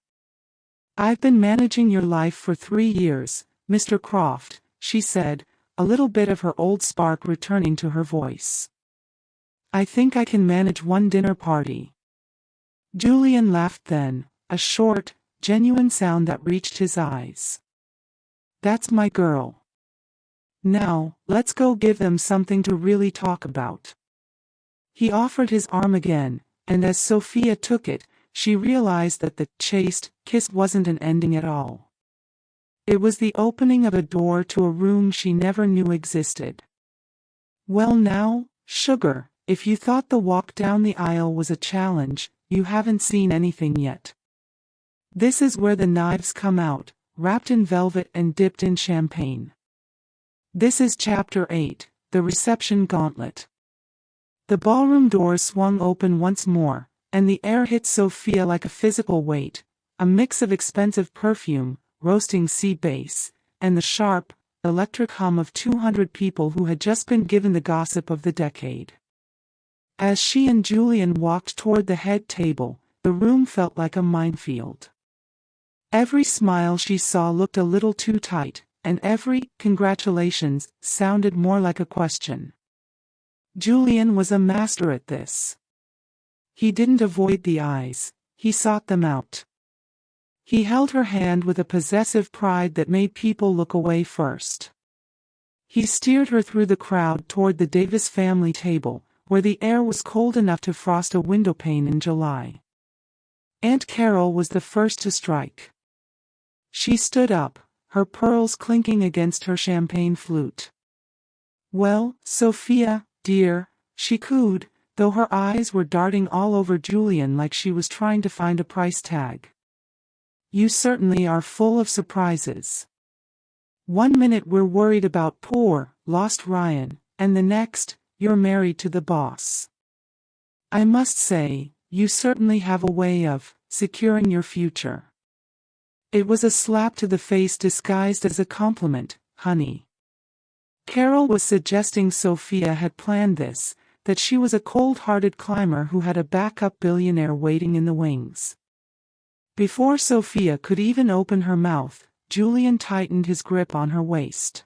"I've been managing your life for 3 years, Mr. Croft," she said, a little bit of her old spark returning to her voice. "I think I can manage one dinner party." Julian laughed then, a short, genuine sound that reached his eyes. "That's my girl. Now, let's go give them something to really talk about." He offered his arm again, and as Sophia took it, she realized that the chaste kiss wasn't an ending at all. It was the opening of a door to a room she never knew existed. "Well now, sugar, if you thought the walk down the aisle was a challenge, you haven't seen anything yet. This is where the knives come out, wrapped in velvet and dipped in champagne. This is Chapter 8, the reception gauntlet." The ballroom doors swung open once more, and the air hit Sophia like a physical weight, a mix of expensive perfume, roasting sea bass, and the sharp, electric hum of 200 people who had just been given the gossip of the decade. As she and Julian walked toward the head table, the room felt like a minefield. Every smile she saw looked a little too tight, and every "congratulations" sounded more like a question. Julian was a master at this. He didn't avoid the eyes, he sought them out. He held her hand with a possessive pride that made people look away first. He steered her through the crowd toward the Davis family table, where the air was cold enough to frost a windowpane in July. Aunt Carol was the first to strike. She stood up, her pearls clinking against her champagne flute. "Well, Sophia, dear," she cooed, though her eyes were darting all over Julian like she was trying to find a price tag. "You certainly are full of surprises. One minute we're worried about poor, lost Ryan, and the next, you're married to the boss. I must say, you certainly have a way of securing your future. It was a slap to the face disguised as a compliment, honey. Carol was suggesting Sophia had planned this, that she was a cold-hearted climber who had a backup billionaire waiting in the wings. Before Sophia could even open her mouth, Julian tightened his grip on her waist.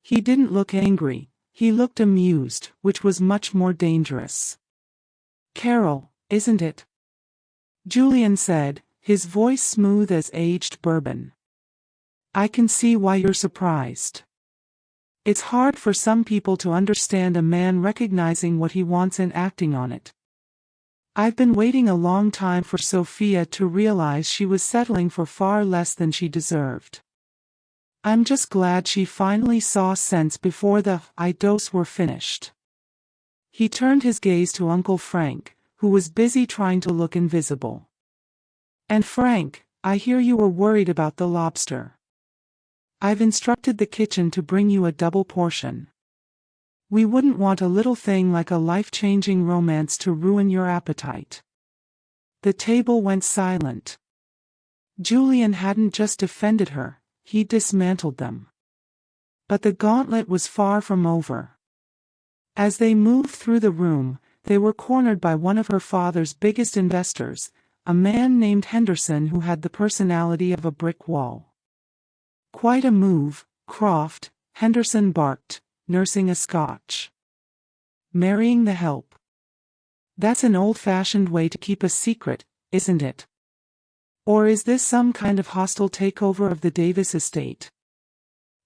He didn't look angry, he looked amused, which was much more dangerous. "Carol, isn't it?" Julian said, his voice smooth as aged bourbon. "I can see why you're surprised. It's hard for some people to understand a man recognizing what he wants and acting on it. I've been waiting a long time for Sophia to realize she was settling for far less than she deserved. I'm just glad she finally saw sense before the I-dose were finished." He turned his gaze to Uncle Frank, who was busy trying to look invisible. "And Frank, I hear you were worried about the lobster. I've instructed the kitchen to bring you a double portion. We wouldn't want a little thing like a life-changing romance to ruin your appetite." The table went silent. Julian hadn't just defended her, he dismantled them. But the gauntlet was far from over. As they moved through the room, they were cornered by one of her father's biggest investors, a man named Henderson who had the personality of a brick wall. "Quite a move, Croft," Henderson barked, nursing a scotch. "Marrying the help. That's an old-fashioned way to keep a secret, isn't it? Or is this some kind of hostile takeover of the Davis estate?"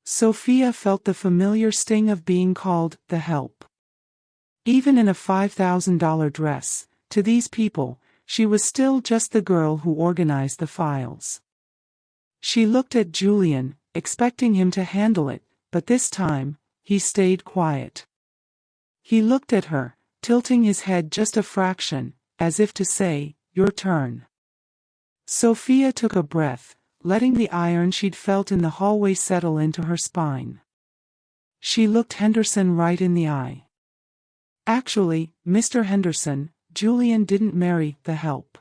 Sophia felt the familiar sting of being called the help. Even in a $5,000 dress, to these people, she was still just the girl who organized the files. She looked at Julian, expecting him to handle it, but this time, he stayed quiet. He looked at her, tilting his head just a fraction, as if to say, "Your turn." Sophia took a breath, letting the iron she'd felt in the hallway settle into her spine. She looked Henderson right in the eye. "Actually, Mr. Henderson, Julian didn't marry the help.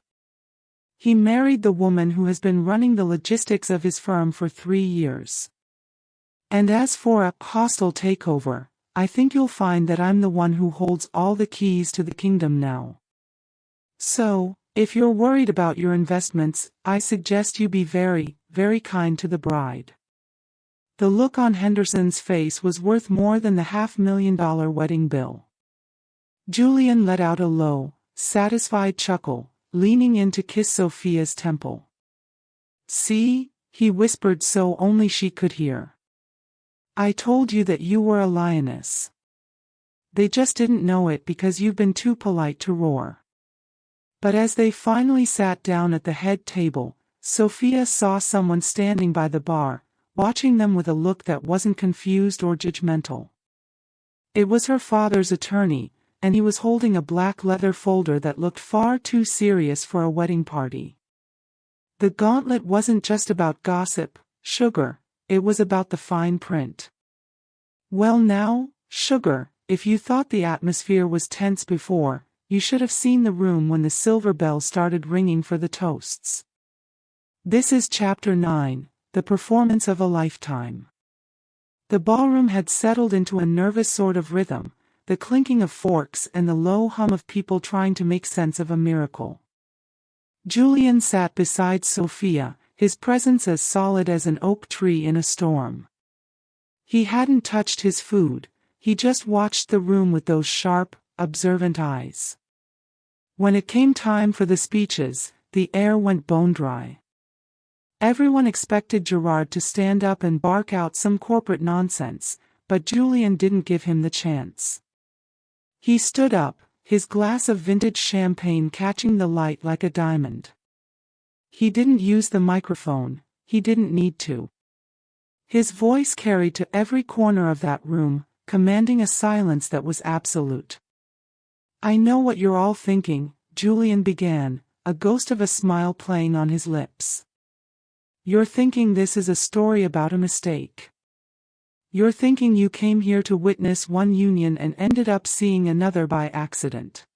He married the woman who has been running the logistics of his firm for 3 years. And as for a hostile takeover, I think you'll find that I'm the one who holds all the keys to the kingdom now. So, if you're worried about your investments, I suggest you be very, very kind to the bride." The look on Henderson's face was worth more than the $500,000 wedding bill. Julian let out a low, satisfied chuckle, leaning in to kiss Sophia's temple. "See," he whispered so only she could hear. "I told you that you were a lioness. They just didn't know it because you've been too polite to roar." But as they finally sat down at the head table, Sophia saw someone standing by the bar, watching them with a look that wasn't confused or judgmental. It was her father's attorney, and he was holding a black leather folder that looked far too serious for a wedding party. The gauntlet wasn't just about gossip, sugar, it was about the fine print. "Well now, sugar, if you thought the atmosphere was tense before, you should have seen the room when the silver bell started ringing for the toasts. This is Chapter 9, The Performance of a Lifetime." The ballroom had settled into a nervous sort of rhythm, the clinking of forks and the low hum of people trying to make sense of a miracle. Julian sat beside Sophia, his presence as solid as an oak tree in a storm. He hadn't touched his food, he just watched the room with those sharp, observant eyes. When it came time for the speeches, the air went bone dry. Everyone expected Gerard to stand up and bark out some corporate nonsense, but Julian didn't give him the chance. He stood up, his glass of vintage champagne catching the light like a diamond. He didn't use the microphone, he didn't need to. His voice carried to every corner of that room, commanding a silence that was absolute. "I know what you're all thinking," Julian began, a ghost of a smile playing on his lips. "You're thinking this is a story about a mistake. You're thinking you came here to witness one union and ended up seeing another by accident."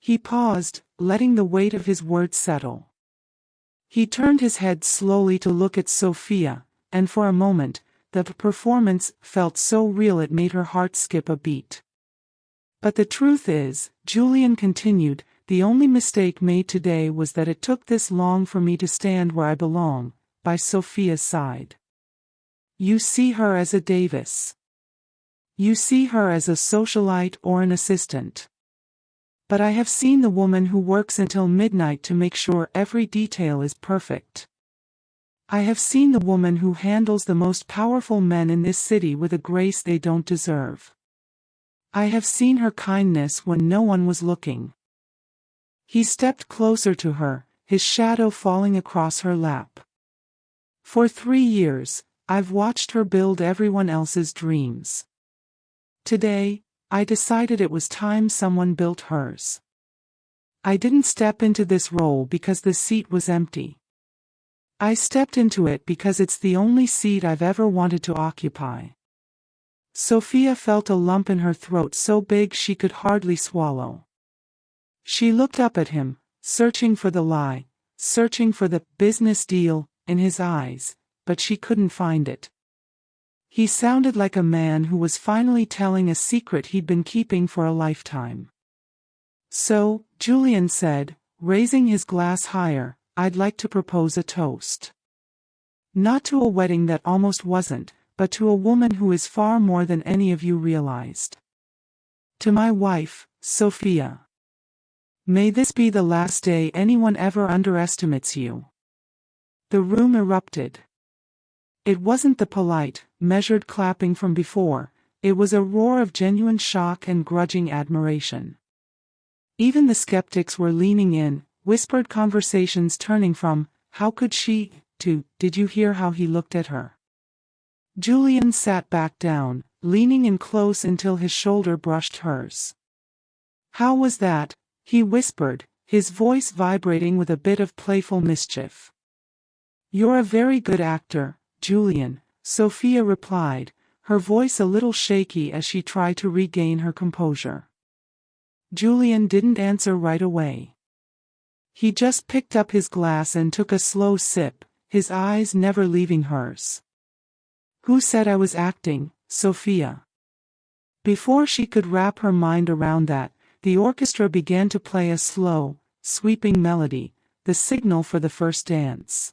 He paused, letting the weight of his words settle. He turned his head slowly to look at Sophia, and for a moment, the performance felt so real it made her heart skip a beat. But the truth is, Julian continued, the only mistake made today was that it took this long for me to stand where I belong, by Sophia's side. You see her as a Davis. You see her as a socialite or an assistant. But I have seen the woman who works until midnight to make sure every detail is perfect. I have seen the woman who handles the most powerful men in this city with a grace they don't deserve. I have seen her kindness when no one was looking. He stepped closer to her, his shadow falling across her lap. For 3 years, I've watched her build everyone else's dreams. Today, I decided it was time someone built hers. I didn't step into this role because the seat was empty. I stepped into it because it's the only seat I've ever wanted to occupy. Sophia felt a lump in her throat so big she could hardly swallow. She looked up at him, searching for the lie, searching for the business deal in his eyes, but she couldn't find it. He sounded like a man who was finally telling a secret he'd been keeping for a lifetime. So, Julian said, raising his glass higher, I'd like to propose a toast. Not to a wedding that almost wasn't, but to a woman who is far more than any of you realized. To my wife, Sophia. May this be the last day anyone ever underestimates you. The room erupted. It wasn't the polite, measured clapping from before, it was a roar of genuine shock and grudging admiration. Even the skeptics were leaning in, whispered conversations turning from, how could she, to, did you hear how he looked at her? Julian sat back down, leaning in close until his shoulder brushed hers. How was that? He whispered, his voice vibrating with a bit of playful mischief. You're a very good actor, Julian, Sophia replied, her voice a little shaky as she tried to regain her composure. Julian didn't answer right away. He just picked up his glass and took a slow sip, his eyes never leaving hers. Who said I was acting, Sophia? Before she could wrap her mind around that, the orchestra began to play a slow, sweeping melody, the signal for the first dance.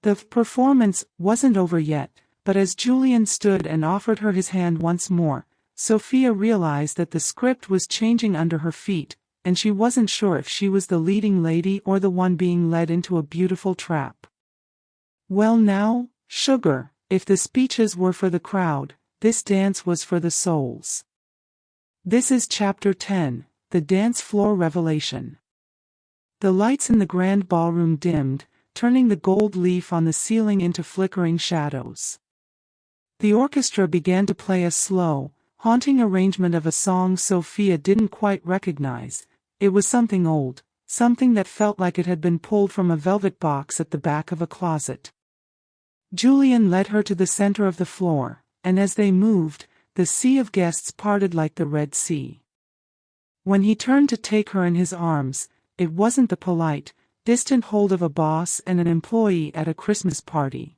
The performance wasn't over yet, but as Julian stood and offered her his hand once more, Sophia realized that the script was changing under her feet, and she wasn't sure if she was the leading lady or the one being led into a beautiful trap. Well now, sugar, if the speeches were for the crowd, this dance was for the souls. This is Chapter 10, The Dance Floor Revelation. The lights in the grand ballroom dimmed, turning the gold leaf on the ceiling into flickering shadows. The orchestra began to play a slow, haunting arrangement of a song Sophia didn't quite recognize. It was something old, something that felt like it had been pulled from a velvet box at the back of a closet. Julian led her to the center of the floor, and as they moved, the sea of guests parted like the Red Sea. When he turned to take her in his arms, it wasn't the polite, distant hold of a boss and an employee at a Christmas party.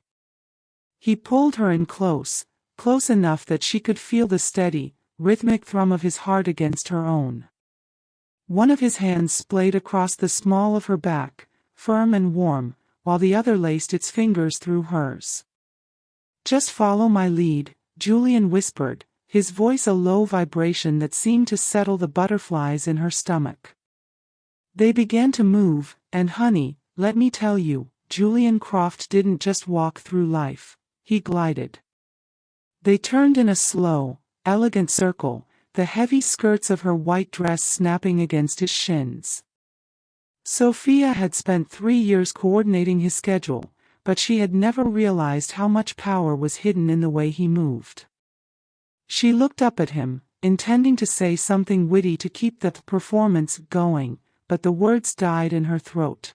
He pulled her in close, close enough that she could feel the steady, rhythmic thrum of his heart against her own. One of his hands splayed across the small of her back, firm and warm, while the other laced its fingers through hers. Just follow my lead, Julian whispered, his voice a low vibration that seemed to settle the butterflies in her stomach. They began to move, and honey, let me tell you, Julian Croft didn't just walk through life, he glided. They turned in a slow, elegant circle, the heavy skirts of her white dress snapping against his shins. Sophia had spent 3 years coordinating his schedule, but she had never realized how much power was hidden in the way he moved. She looked up at him, intending to say something witty to keep the performance going, but the words died in her throat.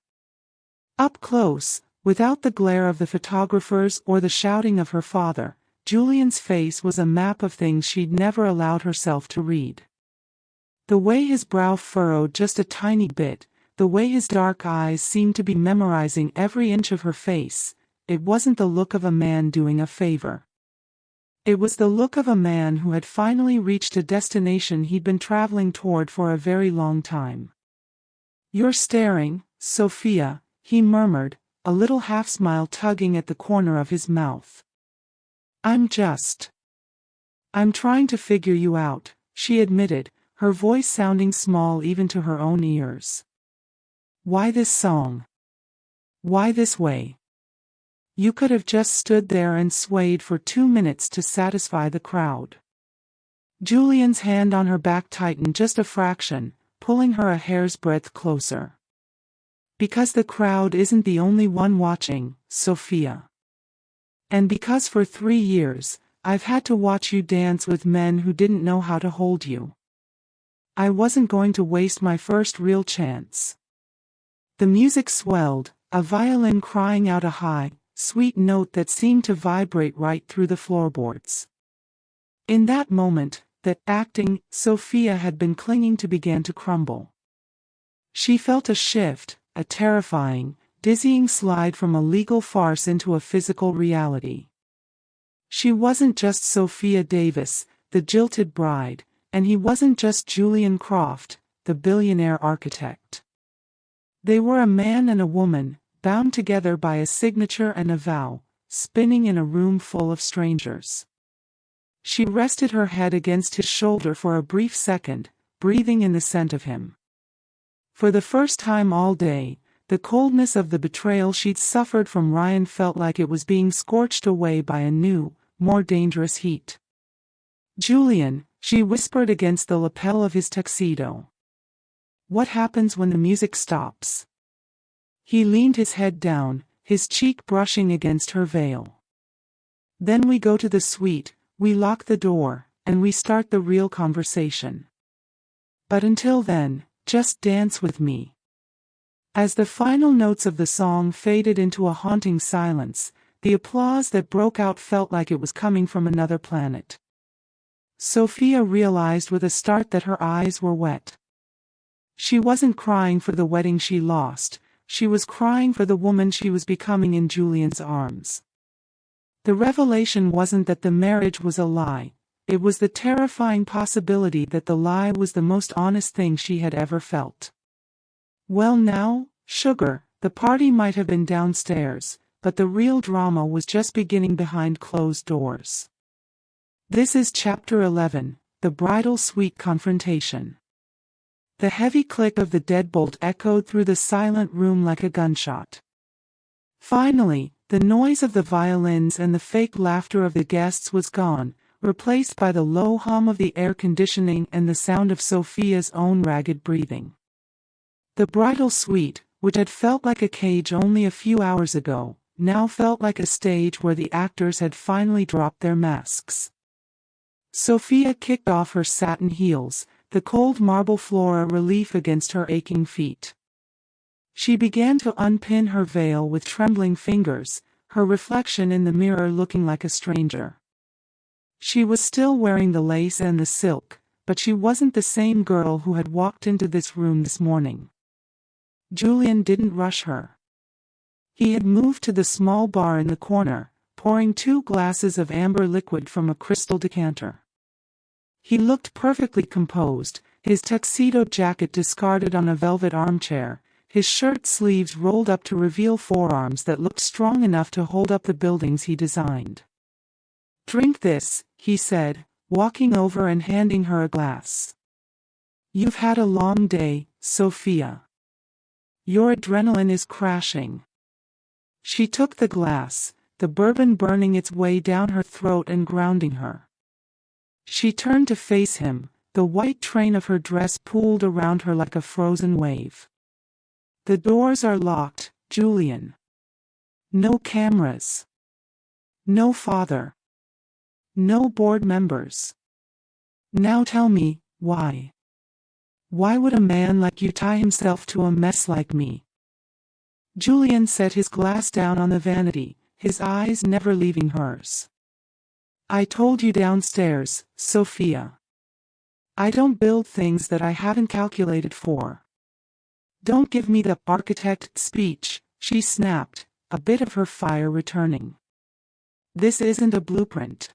Up close, without the glare of the photographers or the shouting of her father, Julian's face was a map of things she'd never allowed herself to read. The way his brow furrowed just a tiny bit, the way his dark eyes seemed to be memorizing every inch of her face, it wasn't the look of a man doing a favor. It was the look of a man who had finally reached a destination he'd been traveling toward for a very long time. "You're staring, Sophia," he murmured, a little half-smile tugging at the corner of his mouth. I'm trying to figure you out," she admitted, her voice sounding small even to her own ears. "Why this song? Why this way? You could have just stood there and swayed for 2 minutes to satisfy the crowd." Julian's hand on her back tightened just a fraction, pulling her a hair's breadth closer. "Because the crowd isn't the only one watching, Sophia. And because for 3 years, I've had to watch you dance with men who didn't know how to hold you. I wasn't going to waste my first real chance." The music swelled, a violin crying out a high, sweet note that seemed to vibrate right through the floorboards. In that moment, that acting Sophia had been clinging to began to crumble. She felt a shift, a terrifying, dizzying slide from a legal farce into a physical reality. She wasn't just Sophia Davis, the jilted bride, and he wasn't just Julian Croft, the billionaire architect. They were a man and a woman, bound together by a signature and a vow, spinning in a room full of strangers. She rested her head against his shoulder for a brief second, breathing in the scent of him. For the first time all day, the coldness of the betrayal she'd suffered from Ryan felt like it was being scorched away by a new, more dangerous heat. "Julian," she whispered against the lapel of his tuxedo. "What happens when the music stops?" He leaned his head down, his cheek brushing against her veil. "Then we go to the suite, we lock the door, and we start the real conversation. But until then, just dance with me." As the final notes of the song faded into a haunting silence, the applause that broke out felt like it was coming from another planet. Sophia realized with a start that her eyes were wet. She wasn't crying for the wedding she lost, she was crying for the woman she was becoming in Julian's arms. The revelation wasn't that the marriage was a lie, it was the terrifying possibility that the lie was the most honest thing she had ever felt. Well now, sugar, the party might have been downstairs, but the real drama was just beginning behind closed doors. This is Chapter 11, The Bridal Suite Confrontation. The heavy click of the deadbolt echoed through the silent room like a gunshot. Finally, the noise of the violins and the fake laughter of the guests was gone, replaced by the low hum of the air conditioning and the sound of Sophia's own ragged breathing. The bridal suite, which had felt like a cage only a few hours ago, now felt like a stage where the actors had finally dropped their masks. Sophia kicked off her satin heels, the cold marble floor a relief against her aching feet. She began to unpin her veil with trembling fingers, her reflection in the mirror looking like a stranger. She was still wearing the lace and the silk, but she wasn't the same girl who had walked into this room this morning. Julian didn't rush her. He had moved to the small bar in the corner, pouring 2 glasses of amber liquid from a crystal decanter. He looked perfectly composed, his tuxedo jacket discarded on a velvet armchair, his shirt sleeves rolled up to reveal forearms that looked strong enough to hold up the buildings he designed. "Drink this," he said, walking over and handing her a glass. "You've had a long day, Sophia. Your adrenaline is crashing." She took the glass, the bourbon burning its way down her throat and grounding her. She turned to face him, the white train of her dress pooled around her like a frozen wave. "The doors are locked, Julian. No cameras. No father. No board members. Now tell me, why? Why would a man like you tie himself to a mess like me?" Julian set his glass down on the vanity, his eyes never leaving hers. "I told you downstairs, Sophia. I don't build things that I haven't calculated for. Don't give me the architect speech, she snapped, a bit of her fire returning. This isn't a blueprint.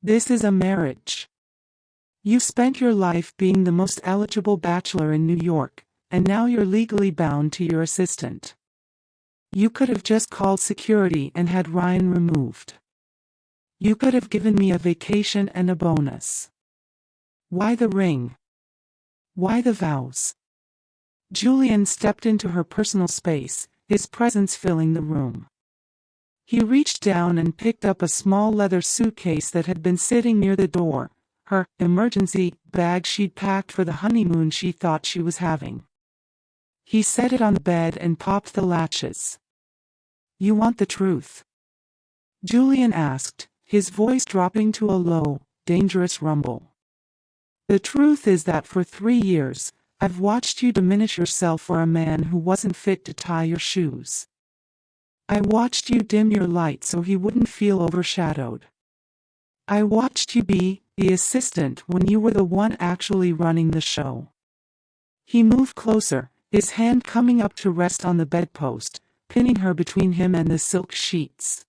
This is a marriage. You spent your life being the most eligible bachelor in New York, and now you're legally bound to your assistant. You could have just called security and had Ryan removed. You could have given me a vacation and a bonus. Why the ring? Why the vows? Julian stepped into her personal space, his presence filling the room. He reached down and picked up a small leather suitcase that had been sitting near the door, her emergency bag she'd packed for the honeymoon she thought she was having. He set it on the bed and popped the latches. You want the truth? Julian asked, his voice dropping to a low, dangerous rumble. The truth is that for 3 years, I've watched you diminish yourself for a man who wasn't fit to tie your shoes. I watched you dim your light so he wouldn't feel overshadowed. I watched you be the assistant when you were the one actually running the show. He moved closer, his hand coming up to rest on the bedpost, pinning her between him and the silk sheets.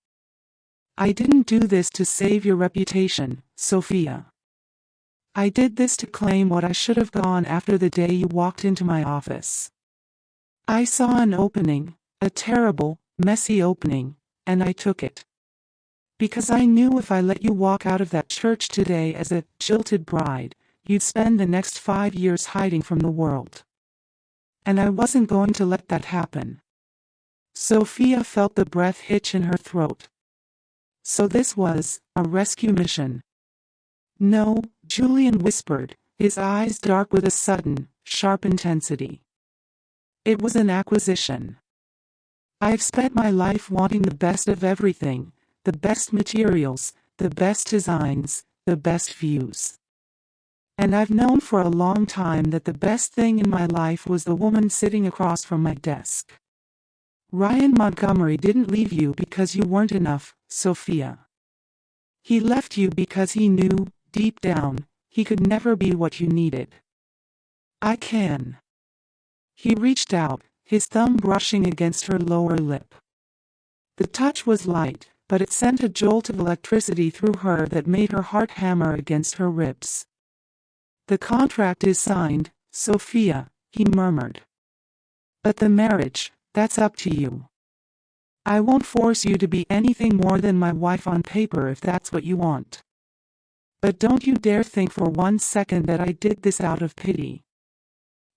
I didn't do this to save your reputation, Sophia. I did this to claim what I should have gone after the day you walked into my office. I saw an opening, a terrible, messy opening, and I took it. Because I knew if I let you walk out of that church today as a jilted bride, you'd spend the next 5 years hiding from the world. And I wasn't going to let that happen. Sophia felt the breath hitch in her throat. So this was a rescue mission. No, Julian whispered, his eyes dark with a sudden, sharp intensity. It was an acquisition. I've spent my life wanting the best of everything, the best materials, the best designs, the best views. And I've known for a long time that the best thing in my life was the woman sitting across from my desk. Ryan Montgomery didn't leave you because you weren't enough, Sophia. He left you because he knew, deep down, he could never be what you needed. I can. He reached out, his thumb brushing against her lower lip. The touch was light, but it sent a jolt of electricity through her that made her heart hammer against her ribs. The contract is signed, Sophia, he murmured. But the marriage, that's up to you. I won't force you to be anything more than my wife on paper if that's what you want. But don't you dare think for 1 second that I did this out of pity.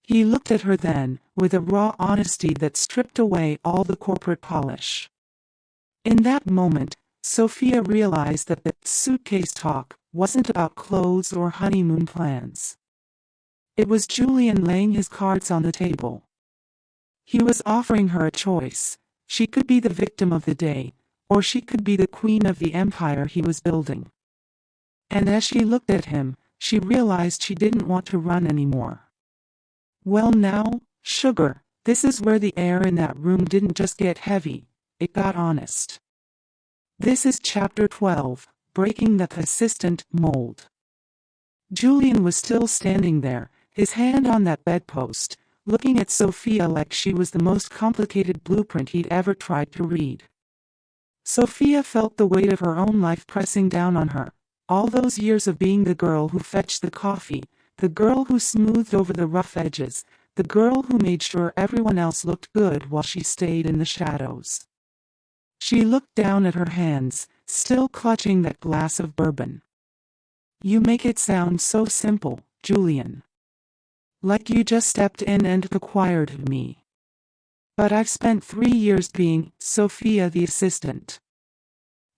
He looked at her then, with a raw honesty that stripped away all the corporate polish. In that moment, Sophia realized that the suitcase talk wasn't about clothes or honeymoon plans. It was Julian laying his cards on the table. He was offering her a choice. She could be the victim of the day, or she could be the queen of the empire he was building. And as she looked at him, she realized she didn't want to run anymore. Well now, sugar, this is where the air in that room didn't just get heavy, it got honest. This is chapter 12, breaking the consistent mold. Julian was still standing there, his hand on that bedpost, looking at Sophia like she was the most complicated blueprint he'd ever tried to read. Sophia felt the weight of her own life pressing down on her. All those years of being the girl who fetched the coffee, the girl who smoothed over the rough edges, the girl who made sure everyone else looked good while she stayed in the shadows. She looked down at her hands, still clutching that glass of bourbon. You make it sound so simple, Julian. Like you just stepped in and acquired me. But I've spent 3 years being Sophia the assistant.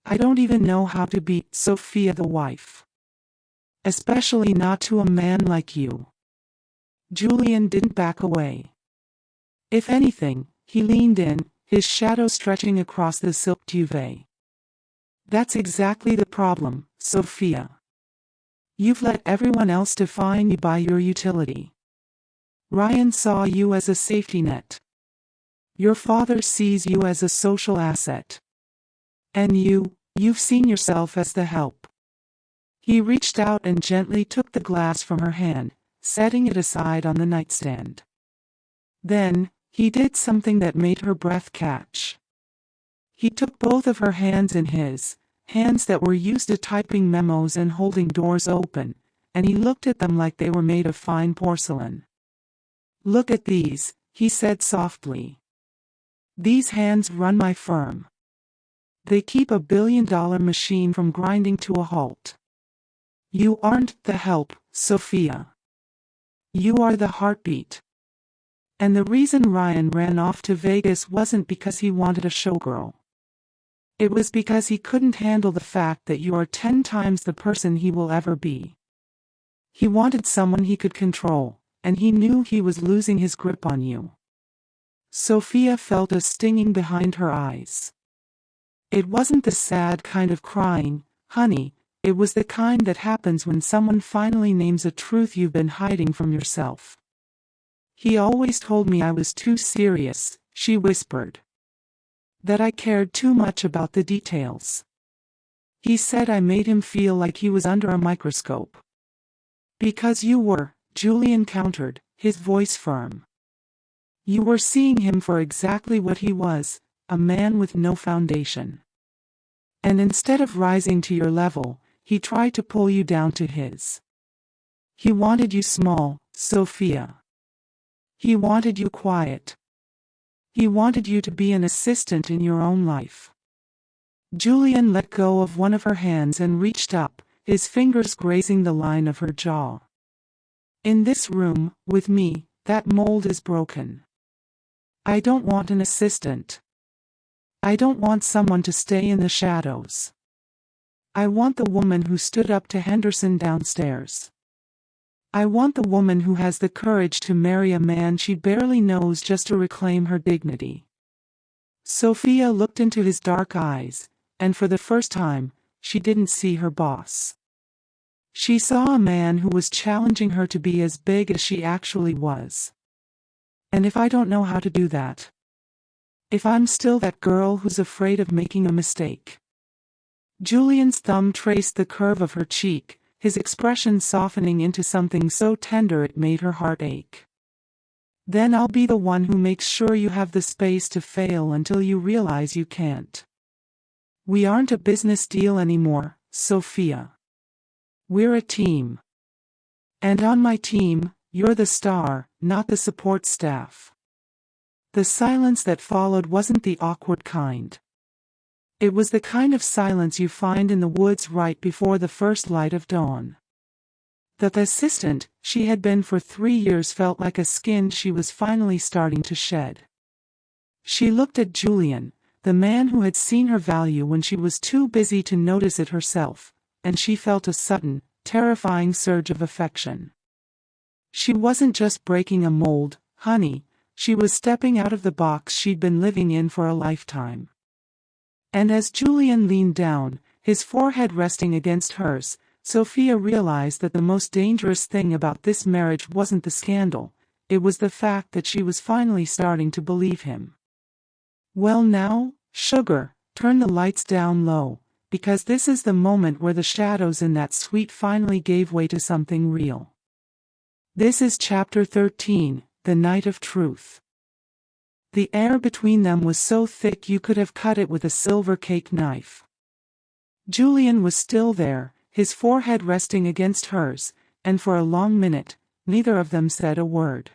I don't even know how to be Sophia the wife. Especially not to a man like you. Julian didn't back away. If anything, he leaned in, his shadow stretching across the silk duvet. That's exactly the problem, Sophia. You've let everyone else define you by your utility. Ryan saw you as a safety net. Your father sees you as a social asset. And you've seen yourself as the help. He reached out and gently took the glass from her hand, setting it aside on the nightstand. Then, he did something that made her breath catch. He took both of her hands in his, hands that were used to typing memos and holding doors open, and he looked at them like they were made of fine porcelain. "Look at these," he said softly. "These hands run my firm. They keep a billion-dollar machine from grinding to a halt. You aren't the help, Sophia. You are the heartbeat." And the reason Ryan ran off to Vegas wasn't because he wanted a showgirl. It was because he couldn't handle the fact that you are 10 times the person he will ever be. He wanted someone he could control, and he knew he was losing his grip on you. Sophia felt a stinging behind her eyes. It wasn't the sad kind of crying, honey, it was the kind that happens when someone finally names a truth you've been hiding from yourself. "He always told me I was too serious," she whispered. "That I cared too much about the details. He said I made him feel like he was under a microscope." "Because you were," Julian countered, his voice firm. "You were seeing him for exactly what he was, a man with no foundation. And instead of rising to your level, he tried to pull you down to his. He wanted you small, Sophia. He wanted you quiet. He wanted you to be an assistant in your own life." Julian let go of one of her hands and reached up, his fingers grazing the line of her jaw. "In this room, with me, that mold is broken. I don't want an assistant. I don't want someone to stay in the shadows. I want the woman who stood up to Henderson downstairs. I want the woman who has the courage to marry a man she barely knows just to reclaim her dignity." Sophia looked into his dark eyes, and for the first time, she didn't see her boss. She saw a man who was challenging her to be as big as she actually was. "And if I don't know how to do that? If I'm still that girl who's afraid of making a mistake?" Julian's thumb traced the curve of her cheek, his expression softening into something so tender it made her heart ache. "Then I'll be the one who makes sure you have the space to fail until you realize you can't. We aren't a business deal anymore, Sophia. We're a team. And on my team, you're the star, not the support staff." The silence that followed wasn't the awkward kind. It was the kind of silence you find in the woods right before the first light of dawn. The assistant she had been for 3 years felt like a skin she was finally starting to shed. She looked at Julian, the man who had seen her value when she was too busy to notice it herself, and she felt a sudden, terrifying surge of affection. She wasn't just breaking a mold, honey, she was stepping out of the box she'd been living in for a lifetime. And as Julian leaned down, his forehead resting against hers, Sophia realized that the most dangerous thing about this marriage wasn't the scandal, it was the fact that she was finally starting to believe him. "Well now, sugar, turn the lights down low, because this is the moment where the shadows in that suite finally gave way to something real." This is Chapter 13, The Night of Truth. The air between them was so thick you could have cut it with a silver cake knife. Julian was still there, his forehead resting against hers, and for a long minute, neither of them said a word.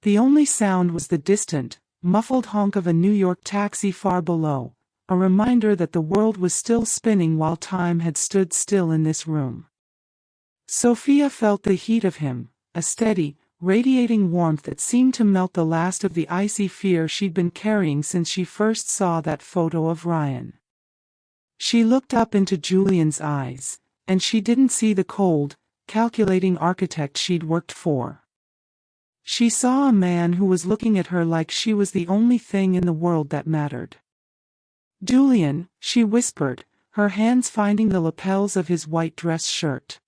The only sound was the distant, muffled honk of a New York taxi far below, a reminder that the world was still spinning while time had stood still in this room. Sophia felt the heat of him, a steady, radiating warmth that seemed to melt the last of the icy fear she'd been carrying since she first saw that photo of Ryan. She looked up into Julian's eyes, and she didn't see the cold, calculating architect she'd worked for. She saw a man who was looking at her like she was the only thing in the world that mattered. "Julian," she whispered, her hands finding the lapels of his white dress shirt.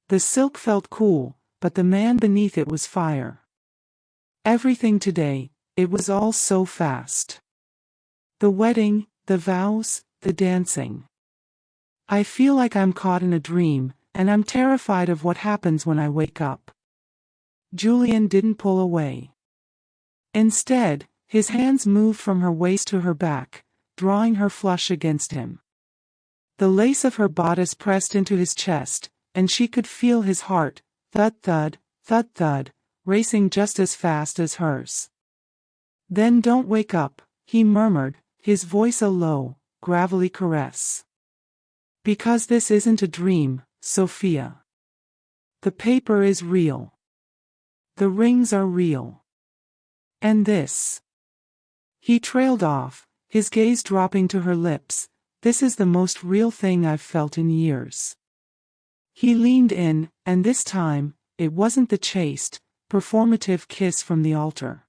The silk felt cool, but the man beneath it was fire. Everything today, it was all so fast. The wedding, the vows, the dancing. I feel like I'm caught in a dream, and I'm terrified of what happens when I wake up." Julian didn't pull away. Instead, his hands moved from her waist to her back, drawing her flush against him. The lace of her bodice pressed into his chest, and she could feel his heart, thud-thud, thud-thud, racing just as fast as hers. "Then don't wake up," he murmured, his voice a low, gravelly caress. "Because this isn't a dream, Sophia. The paper is real. The rings are real. And this." He trailed off, his gaze dropping to her lips. "This is the most real thing I've felt in years." He leaned in, and this time, it wasn't the chaste, performative kiss from the altar.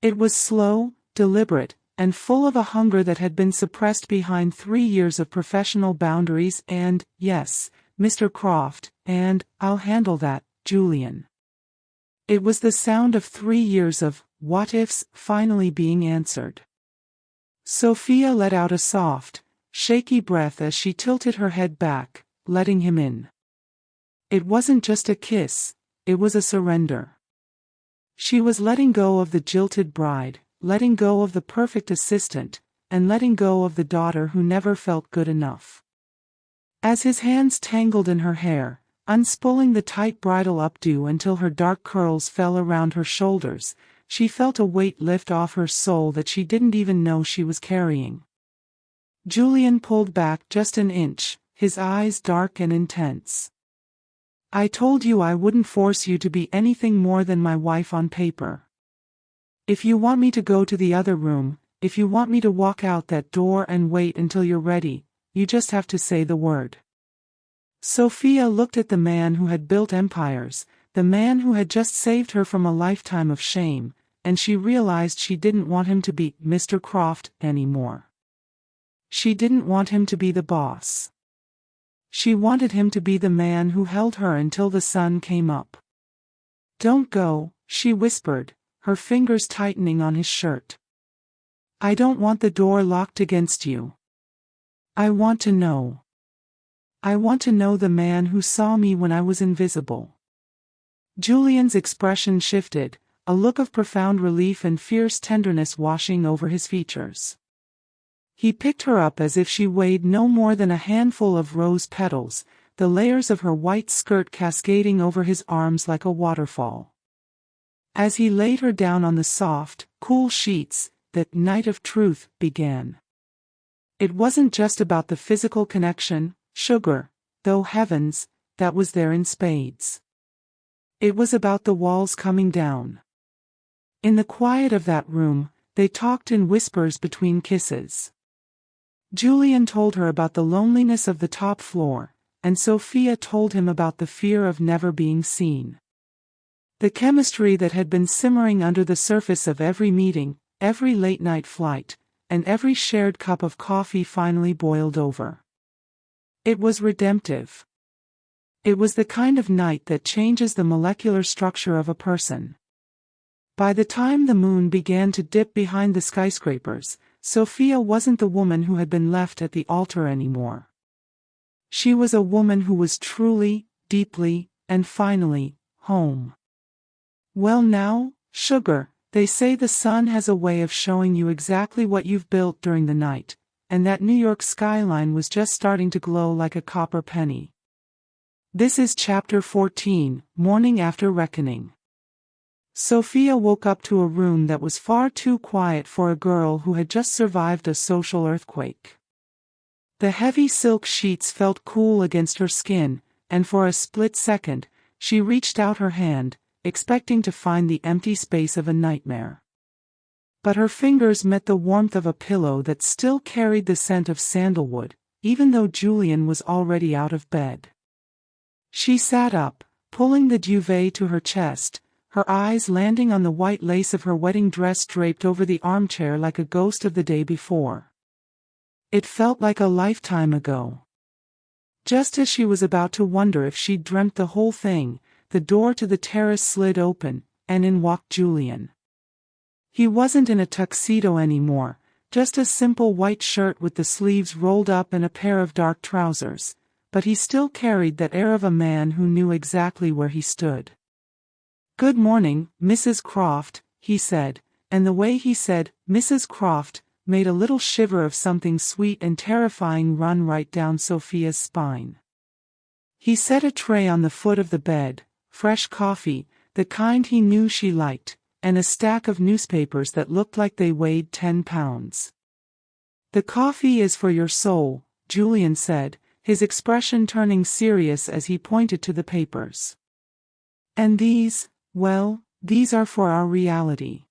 It was slow, deliberate, and full of a hunger that had been suppressed behind 3 years of professional boundaries and, yes, Mr. Croft, and, "I'll handle that, Julian." It was the sound of 3 years of what-ifs finally being answered. Sophia let out a soft, shaky breath as she tilted her head back, letting him in. It wasn't just a kiss, it was a surrender. She was letting go of the jilted bride, letting go of the perfect assistant, and letting go of the daughter who never felt good enough. As his hands tangled in her hair, unspooling the tight bridal updo until her dark curls fell around her shoulders, she felt a weight lift off her soul that she didn't even know she was carrying. Julian pulled back just an inch, his eyes dark and intense. "I told you I wouldn't force you to be anything more than my wife on paper. If you want me to go to the other room, if you want me to walk out that door and wait until you're ready, you just have to say the word." Sophia looked at the man who had built empires, the man who had just saved her from a lifetime of shame, and she realized she didn't want him to be Mr. Croft anymore. She didn't want him to be the boss. She wanted him to be the man who held her until the sun came up. "Don't go," she whispered, her fingers tightening on his shirt. "I don't want the door locked against you. I want to know. I want to know the man who saw me when I was invisible." Julian's expression shifted, a look of profound relief and fierce tenderness washing over his features. He picked her up as if she weighed no more than a handful of rose petals, the layers of her white skirt cascading over his arms like a waterfall. As he laid her down on the soft, cool sheets, the night of truth began. It wasn't just about the physical connection, sugar, though heavens, that was there in spades. It was about the walls coming down. In the quiet of that room, they talked in whispers between kisses. Julian told her about the loneliness of the top floor, and Sophia told him about the fear of never being seen. The chemistry that had been simmering under the surface of every meeting, every late-night flight, and every shared cup of coffee finally boiled over. It was redemptive. It was the kind of night that changes the molecular structure of a person. By the time the moon began to dip behind the skyscrapers, Sophia wasn't the woman who had been left at the altar anymore. She was a woman who was truly, deeply, and finally, home. "Well now, sugar, they say the sun has a way of showing you exactly what you've built during the night, and that New York skyline was just starting to glow like a copper penny." This is Chapter 14, Morning After Reckoning. Sophia woke up to a room that was far too quiet for a girl who had just survived a social earthquake. The heavy silk sheets felt cool against her skin, and for a split second, she reached out her hand, expecting to find the empty space of a nightmare. But her fingers met the warmth of a pillow that still carried the scent of sandalwood, even though Julian was already out of bed. She sat up, pulling the duvet to her chest, her eyes landing on the white lace of her wedding dress draped over the armchair like a ghost of the day before. It felt like a lifetime ago. Just as she was about to wonder if she'd dreamt the whole thing, the door to the terrace slid open, and in walked Julian. He wasn't in a tuxedo anymore, Just a simple white shirt with the sleeves rolled up and a pair of dark trousers, but he still carried that air of a man who knew exactly where he stood. "Good morning, Mrs. Croft," he said, and the way he said, "Mrs. Croft," made a little shiver of something sweet and terrifying run right down Sophia's spine. He set a tray on the foot of the bed, fresh coffee, the kind he knew she liked, and a stack of newspapers that looked like they weighed 10 pounds. "The coffee is for your soul," Julian said, his expression turning serious as he pointed to the papers. "And these, well, these are for our reality."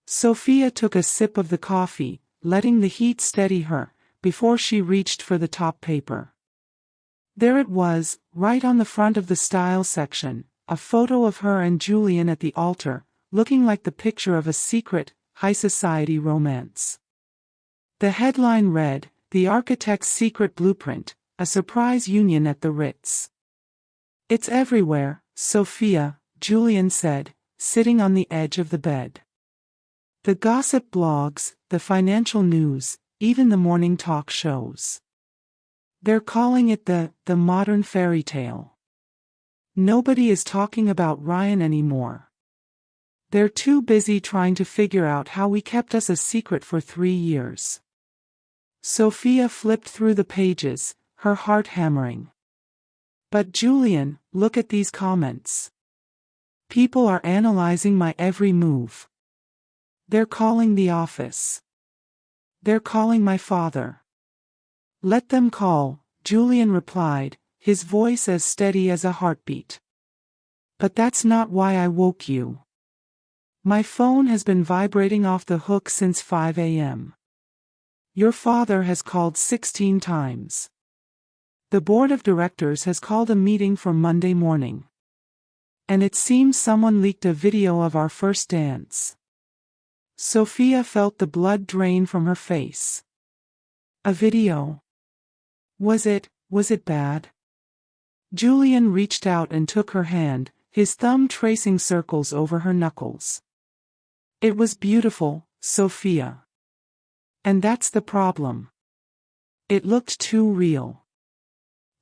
Sophia took a sip of the coffee, letting the heat steady her, before she reached for the top paper. There it was, right on the front of the style section, a photo of her and Julian at the altar, looking like the picture of a secret, high-society romance. The headline read, "The Architect's Secret Blueprint, a Surprise Union at the Ritz." "It's everywhere, Sophia," Julian said, sitting on the edge of the bed. "The gossip blogs, the financial news, even the morning talk shows. They're calling it the modern fairy tale. Nobody is talking about Ryan anymore. They're too busy trying to figure out how he kept us a secret for 3 years." Sophia flipped through the pages, her heart hammering. "But Julian, look at these comments. People are analyzing my every move. They're calling the office. They're calling my father." "Let them call," Julian replied, his voice as steady as a heartbeat. "But that's not why I woke you. My phone has been vibrating off the hook since 5 a.m. Your father has called 16 times. The board of directors has called a meeting for Monday morning. And it seems someone leaked a video of our first dance." Sophia felt the blood drain from her face. "A video? Was it bad?" Julian reached out and took her hand, his thumb tracing circles over her knuckles. "It was beautiful, Sophia. And that's the problem. It looked too real.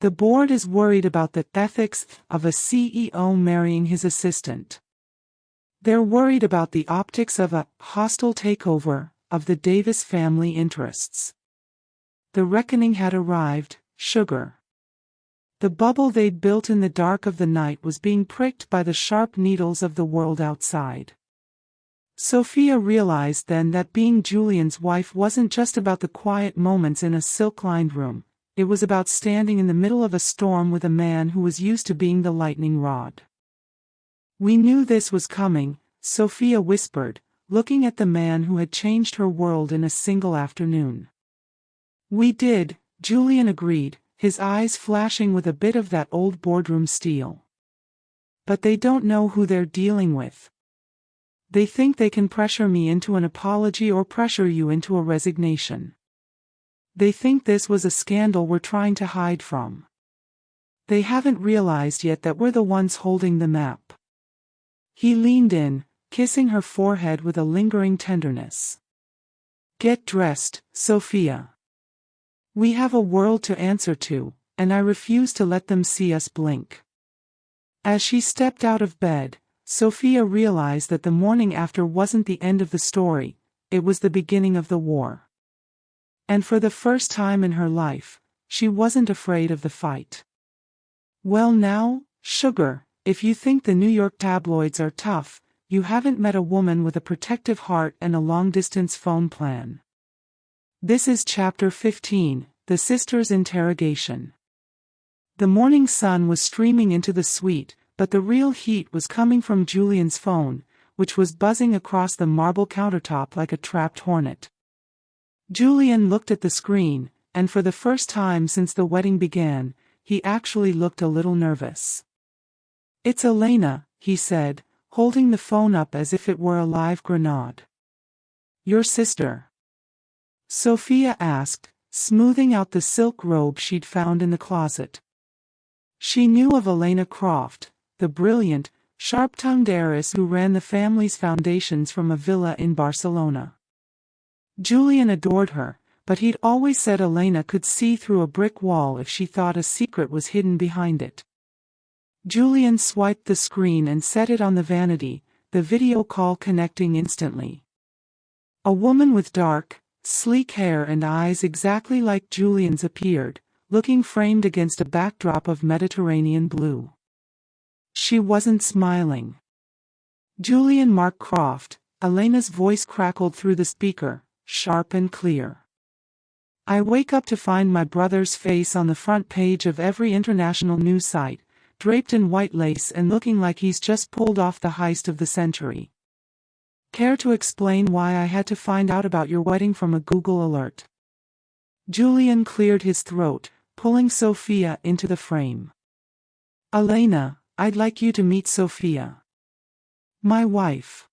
The board is worried about the ethics of a CEO marrying his assistant. They're worried about the optics of a hostile takeover of the Davis family interests. The reckoning had arrived, sugar. The bubble they'd built in the dark of the night was being pricked by the sharp needles of the world outside." Sophia realized then that being Julian's wife wasn't just about the quiet moments in a silk-lined room, it was about standing in the middle of a storm with a man who was used to being the lightning rod. "We knew this was coming," Sophia whispered, looking at the man who had changed her world in a single afternoon. "We did," Julian agreed, his eyes flashing with a bit of that old boardroom steel. "But they don't know who they're dealing with. They think they can pressure me into an apology or pressure you into a resignation. They think this was a scandal we're trying to hide from. They haven't realized yet that we're the ones holding the map." He leaned in, kissing her forehead with a lingering tenderness. "Get dressed, Sophia. We have a world to answer to, and I refuse to let them see us blink." As she stepped out of bed, Sophia realized that the morning after wasn't the end of the story, it was the beginning of the war. And for the first time in her life, she wasn't afraid of the fight. "Well now, sugar, if you think the New York tabloids are tough, you haven't met a woman with a protective heart and a long-distance phone plan." This is Chapter 15, The Sisters' Interrogation. The morning sun was streaming into the suite, but the real heat was coming from Julian's phone, which was buzzing across the marble countertop like a trapped hornet. Julian looked at the screen, and for the first time since the wedding began, he actually looked a little nervous. "It's Elena," he said, holding the phone up as if it were a live grenade. "Your sister?" Sophia asked, smoothing out the silk robe she'd found in the closet. She knew of Elena Croft, the brilliant, sharp-tongued heiress who ran the family's foundations from a villa in Barcelona. Julian adored her, but he'd always said Elena could see through a brick wall if she thought a secret was hidden behind it. Julian swiped the screen and set it on the vanity, the video call connecting instantly. A woman with dark, sleek hair and eyes exactly like Julian's appeared, looking framed against a backdrop of Mediterranean blue. She wasn't smiling. Julian Mark Croft, Elena's voice crackled through the speaker, sharp and clear. I wake up to find my brother's face on the front page of every international news site, draped in white lace and looking like he's just pulled off the heist of the century. Care to explain why I had to find out about your wedding from a Google alert? Julian cleared his throat, pulling Sophia into the frame. Elena, I'd like you to meet Sophia. My wife.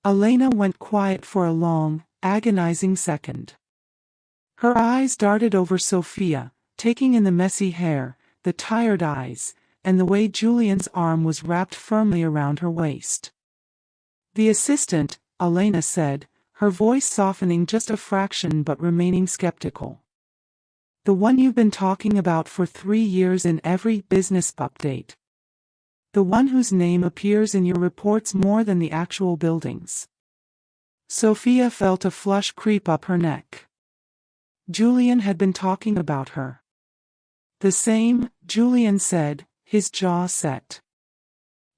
Elena went quiet for a long, agonizing second. Her eyes darted over Sophia, taking in the messy hair, the tired eyes, and the way Julian's arm was wrapped firmly around her waist. The assistant, Elena said, her voice softening just a fraction but remaining skeptical. The one you've been talking about for 3 years in every business update. The one whose name appears in your reports more than the actual buildings. Sophia felt a flush creep up her neck. Julian had been talking about her. The same, Julian said, his jaw set.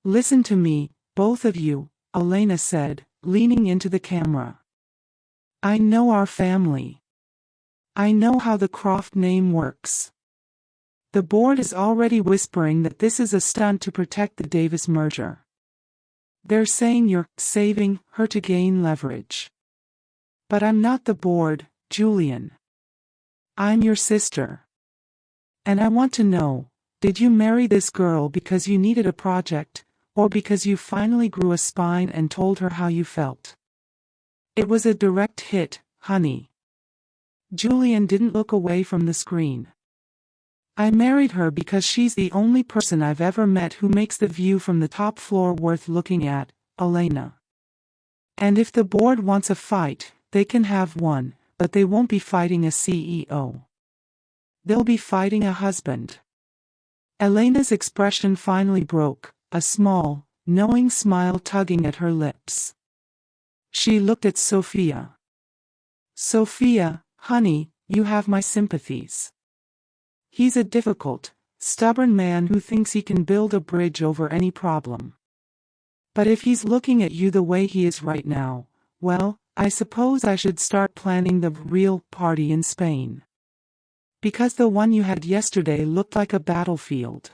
Listen to me, both of you, Elena said, leaning into the camera. I know our family. I know how the Croft name works. The board is already whispering that this is a stunt to protect the Davis merger. They're saying you're saving her to gain leverage. But I'm not the board, Julian. I'm your sister. And I want to know, did you marry this girl because you needed a project, or because you finally grew a spine and told her how you felt? It was a direct hit, honey. Julian didn't look away from the screen. I married her because she's the only person I've ever met who makes the view from the top floor worth looking at, Elena. And if the board wants a fight, they can have one, but they won't be fighting a CEO. They'll be fighting a husband. Elena's expression finally broke, a small, knowing smile tugging at her lips. She looked at Sophia. Sophia, honey, you have my sympathies. He's a difficult, stubborn man who thinks he can build a bridge over any problem. But if he's looking at you the way he is right now, well, I suppose I should start planning the real party in Spain. Because the one you had yesterday looked like a battlefield.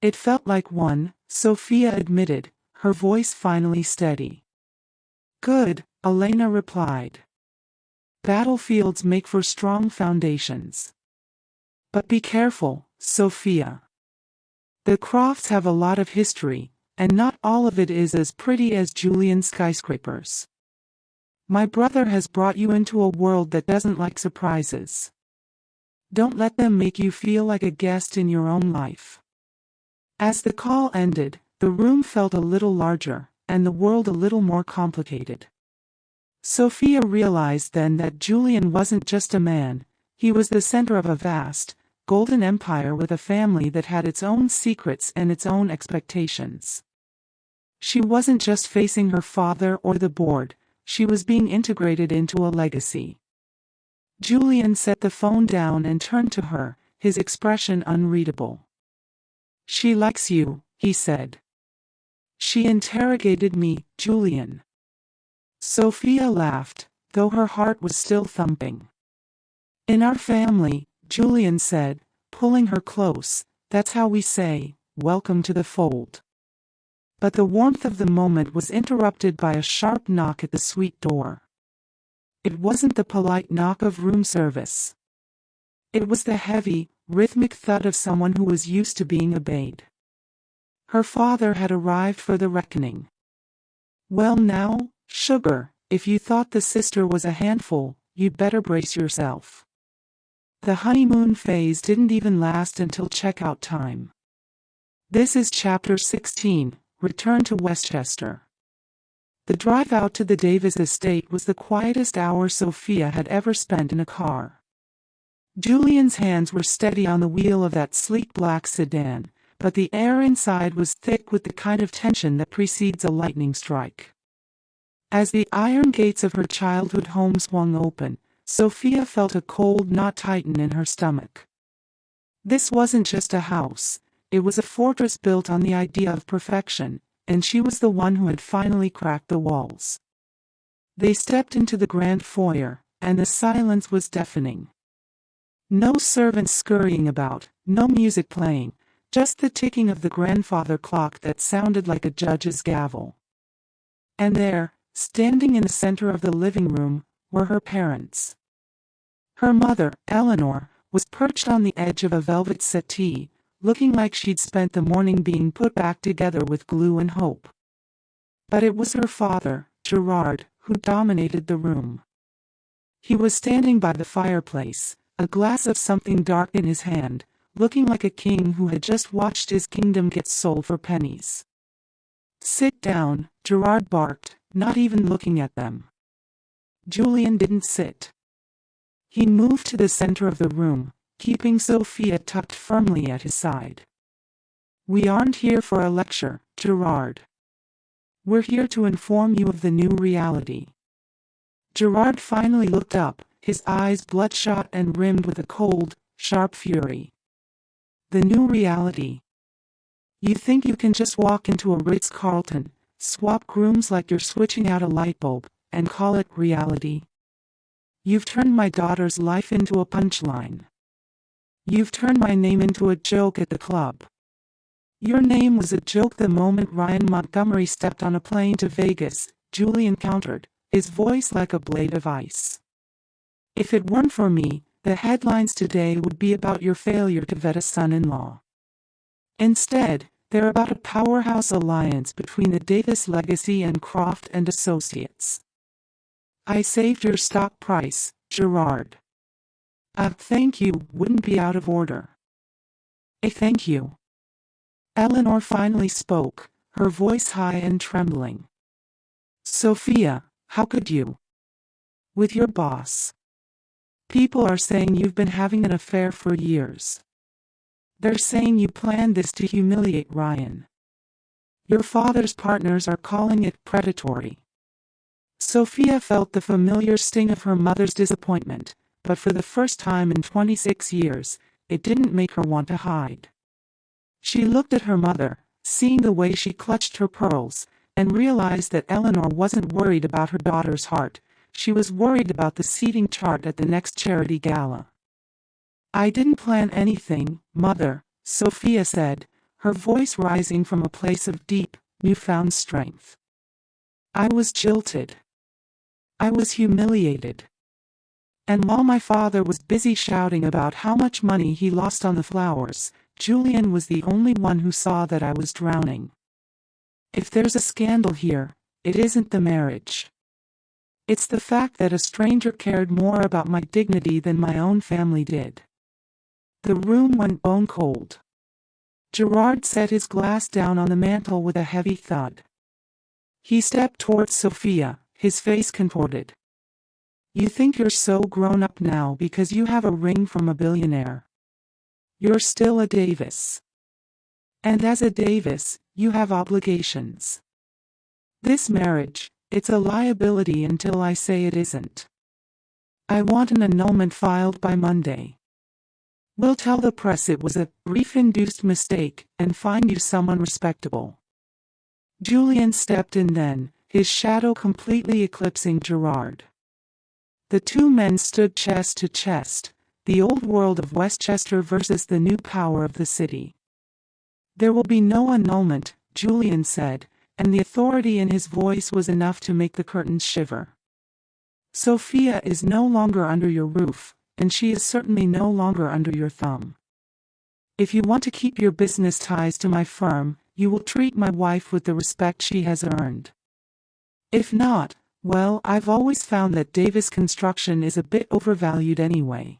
It felt like one, Sophia admitted, her voice finally steady. Good, Elena replied. Battlefields make for strong foundations. But be careful, Sophia. The Crofts have a lot of history, and not all of it is as pretty as Julian skyscrapers. My brother has brought you into a world that doesn't like surprises. Don't let them make you feel like a guest in your own life. As the call ended, the room felt a little larger, and the world a little more complicated. Sophia realized then that Julian wasn't just a man, he was the center of a vast, golden empire with a family that had its own secrets and its own expectations. She wasn't just facing her father or the board, she was being integrated into a legacy. Julian set the phone down and turned to her, his expression unreadable. She likes you, he said. She interrogated me, Julian. Sophia laughed, though her heart was still thumping. In our family, Julian said, pulling her close, that's how we say, welcome to the fold. But the warmth of the moment was interrupted by a sharp knock at the suite door. It wasn't the polite knock of room service. It was the heavy, rhythmic thud of someone who was used to being obeyed. Her father had arrived for the reckoning. Well now, sugar, if you thought the sister was a handful, you'd better brace yourself. The honeymoon phase didn't even last until checkout time. This is Chapter 16, Return to Westchester. The drive out to the Davis estate was the quietest hour Sophia had ever spent in a car. Julian's hands were steady on the wheel of that sleek black sedan, but the air inside was thick with the kind of tension that precedes a lightning strike. As the iron gates of her childhood home swung open, Sophia felt a cold knot tighten in her stomach. This wasn't just a house, it was a fortress built on the idea of perfection, and she was the one who had finally cracked the walls. They stepped into the grand foyer, and the silence was deafening. No servants scurrying about, no music playing, just the ticking of the grandfather clock that sounded like a judge's gavel. And there, standing in the center of the living room, were her parents. Her mother, Eleanor, was perched on the edge of a velvet settee, looking like she'd spent the morning being put back together with glue and hope. But it was her father, Gerard, who dominated the room. He was standing by the fireplace, a glass of something dark in his hand, looking like a king who had just watched his kingdom get sold for pennies. "Sit down," Gerard barked, not even looking at them. Julian didn't sit. He moved to the center of the room, keeping Sophia tucked firmly at his side. "We aren't here for a lecture, Gerard. We're here to inform you of the new reality." Gerard finally looked up, his eyes bloodshot and rimmed with a cold, sharp fury. "The new reality? You think you can just walk into a Ritz-Carlton, swap grooms like you're switching out a light bulb, and call it reality? You've turned my daughter's life into a punchline. You've turned my name into a joke at the club. Your name was a joke the moment Ryan Montgomery stepped on a plane to Vegas," Julian countered, his voice like a blade of ice. "If it weren't for me, the headlines today would be about your failure to vet a son-in-law. Instead, they're about a powerhouse alliance between the Davis legacy and Croft and Associates. I saved your stock price, Gerard. A thank you wouldn't be out of order." "A thank you." Eleanor finally spoke, her voice high and trembling. "Sophia, how could you? With your boss. People are saying you've been having an affair for years. They're saying you planned this to humiliate Ryan. Your father's partners are calling it predatory." Sophia felt the familiar sting of her mother's disappointment, but for the first time in 26 years, it didn't make her want to hide. She looked at her mother, seeing the way she clutched her pearls, and realized that Eleanor wasn't worried about her daughter's heart, she was worried about the seating chart at the next charity gala. "I didn't plan anything, Mother," Sophia said, her voice rising from a place of deep, newfound strength. "I was jilted. I was humiliated. And while my father was busy shouting about how much money he lost on the flowers, Julian was the only one who saw that I was drowning. If there's a scandal here, it isn't the marriage. It's the fact that a stranger cared more about my dignity than my own family did." The room went bone cold. Gerard set his glass down on the mantel with a heavy thud. He stepped towards Sophia, his face contorted. "You think you're so grown up now because you have a ring from a billionaire. You're still a Davis. And as a Davis, you have obligations. This marriage, it's a liability until I say it isn't. I want an annulment filed by Monday. We'll tell the press it was a grief-induced mistake and find you someone respectable." Julian stepped in then, his shadow completely eclipsing Gerard. The two men stood chest to chest, the old world of Westchester versus the new power of the city. "There will be no annulment," Julian said, and the authority in his voice was enough to make the curtains shiver. "Sophia is no longer under your roof, and she is certainly no longer under your thumb. If you want to keep your business ties to my firm, you will treat my wife with the respect she has earned. If not, well, I've always found that Davis Construction is a bit overvalued anyway.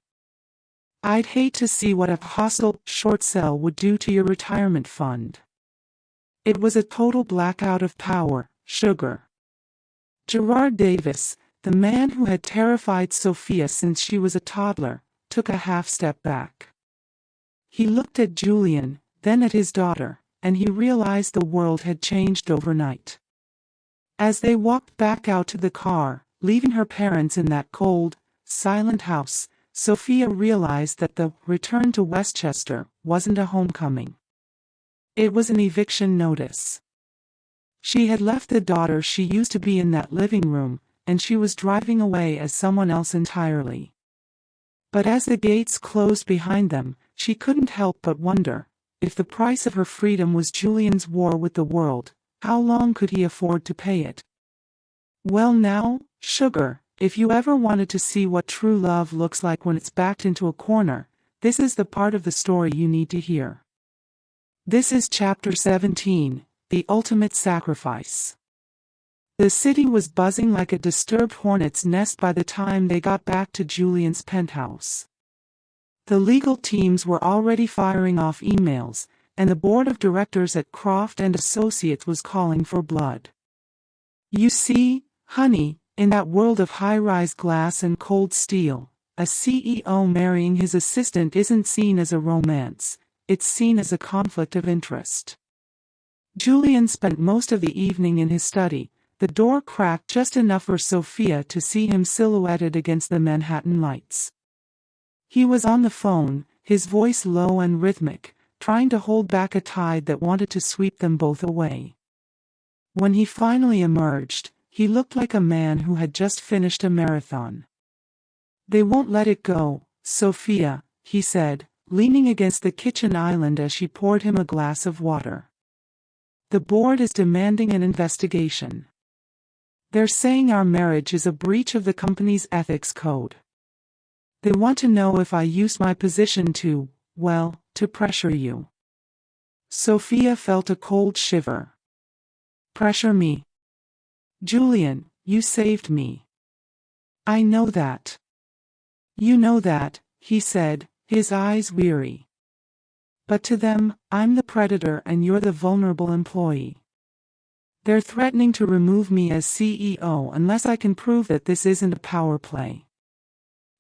I'd hate to see what a hostile short sale would do to your retirement fund." It was a total blackout of power, sugar. Gerard Davis, the man who had terrified Sophia since she was a toddler, took a half-step back. He looked at Julian, then at his daughter, and he realized the world had changed overnight. As they walked back out to the car, leaving her parents in that cold, silent house, Sophia realized that the return to Westchester wasn't a homecoming. It was an eviction notice. She had left the daughter she used to be in that living room, and she was driving away as someone else entirely. But as the gates closed behind them, she couldn't help but wonder, if the price of her freedom was Julian's war with the world, how long could he afford to pay it? Well now, sugar, if you ever wanted to see what true love looks like when it's backed into a corner, this is the part of the story you need to hear. This is Chapter 17, The Ultimate Sacrifice. The city was buzzing like a disturbed hornet's nest by the time they got back to Julian's penthouse. The legal teams were already firing off emails, and the board of directors at Croft and Associates was calling for blood. You see, honey, in that world of high-rise glass and cold steel, a CEO marrying his assistant isn't seen as a romance, it's seen as a conflict of interest. Julian spent most of the evening in his study, the door cracked just enough for Sophia to see him silhouetted against the Manhattan lights. He was on the phone, his voice low and rhythmic, trying to hold back a tide that wanted to sweep them both away. When he finally emerged, he looked like a man who had just finished a marathon. They won't let it go, Sophia, he said, leaning against the kitchen island as she poured him a glass of water. The board is demanding an investigation. They're saying our marriage is a breach of the company's ethics code. They want to know if I used my position to pressure you. Sophia felt a cold shiver. Pressure me? Julian, you saved me. I know that. You know that, he said, his eyes weary. But to them, I'm the predator and you're the vulnerable employee. They're threatening to remove me as CEO unless I can prove that this isn't a power play.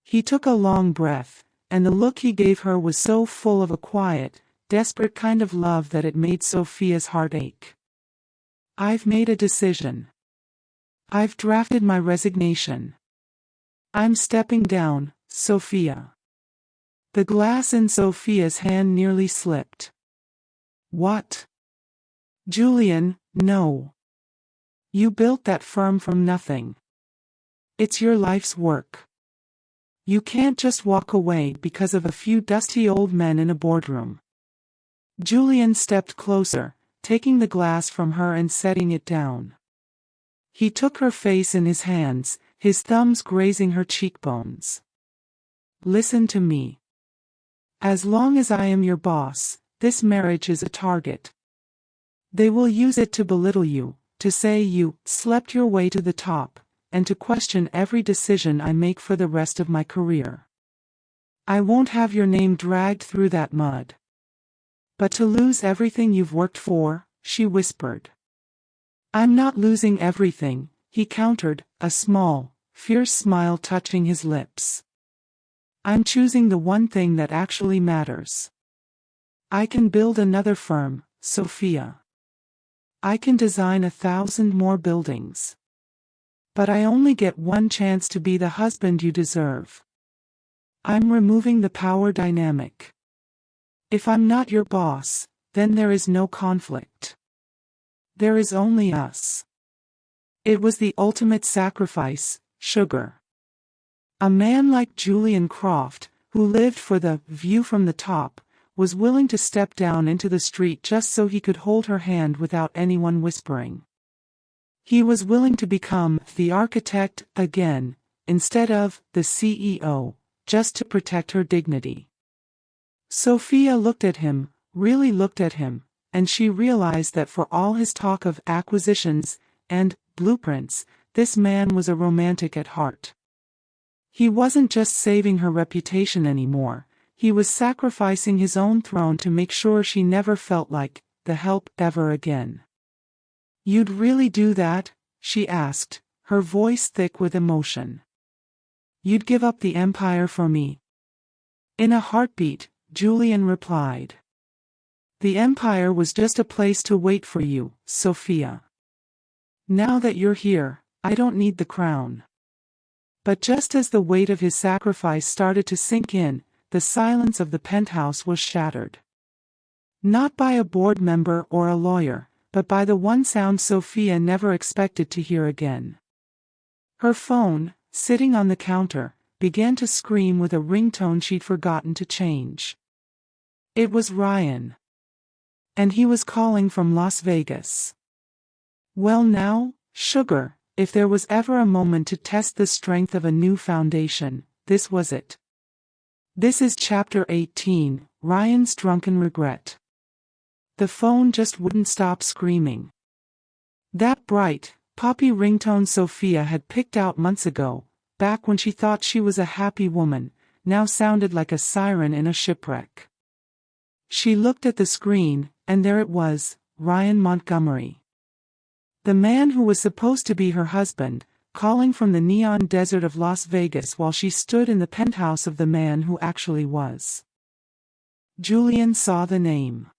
He took a long breath, and the look he gave her was so full of a quiet, desperate kind of love that it made Sophia's heart ache. I've made a decision. I've drafted my resignation. I'm stepping down, Sophia. The glass in Sophia's hand nearly slipped. What? Julian, no. You built that firm from nothing. It's your life's work. You can't just walk away because of a few dusty old men in a boardroom. Julian stepped closer, taking the glass from her and setting it down. He took her face in his hands, his thumbs grazing her cheekbones. Listen to me. As long as I am your boss, this marriage is a target. They will use it to belittle you, to say you slept your way to the top, and to question every decision I make for the rest of my career. I won't have your name dragged through that mud. But to lose everything you've worked for, she whispered. I'm not losing everything, he countered, a small, fierce smile touching his lips. I'm choosing the one thing that actually matters. I can build another firm, Sophia. I can design 1,000 more buildings. But I only get one chance to be the husband you deserve. I'm removing the power dynamic. If I'm not your boss, then there is no conflict. There is only us. It was the ultimate sacrifice, sugar. A man like Julian Croft, who lived for the view from the top, was willing to step down into the street just so he could hold her hand without anyone whispering. He was willing to become the architect again, instead of the CEO, just to protect her dignity. Sophia looked at him, really looked at him, and she realized that for all his talk of acquisitions and blueprints, this man was a romantic at heart. He wasn't just saving her reputation anymore, he was sacrificing his own throne to make sure she never felt like the help ever again. You'd really do that? She asked, her voice thick with emotion. You'd give up the empire for me? In a heartbeat, Julian replied. The empire was just a place to wait for you, Sophia. Now that you're here, I don't need the crown. But just as the weight of his sacrifice started to sink in, the silence of the penthouse was shattered. Not by a board member or a lawyer, but by the one sound Sophia never expected to hear again. Her phone, sitting on the counter, began to scream with a ringtone she'd forgotten to change. It was Ryan. And he was calling from Las Vegas. Well now, sugar, if there was ever a moment to test the strength of a new foundation, this was it. This is Chapter 18, Ryan's Drunken Regret. The phone just wouldn't stop screaming. That bright, poppy ringtone Sophia had picked out months ago, back when she thought she was a happy woman, now sounded like a siren in a shipwreck. She looked at the screen, and there it was, Ryan Montgomery. The man who was supposed to be her husband, calling from the neon desert of Las Vegas while she stood in the penthouse of the man who actually was. Julian saw the name.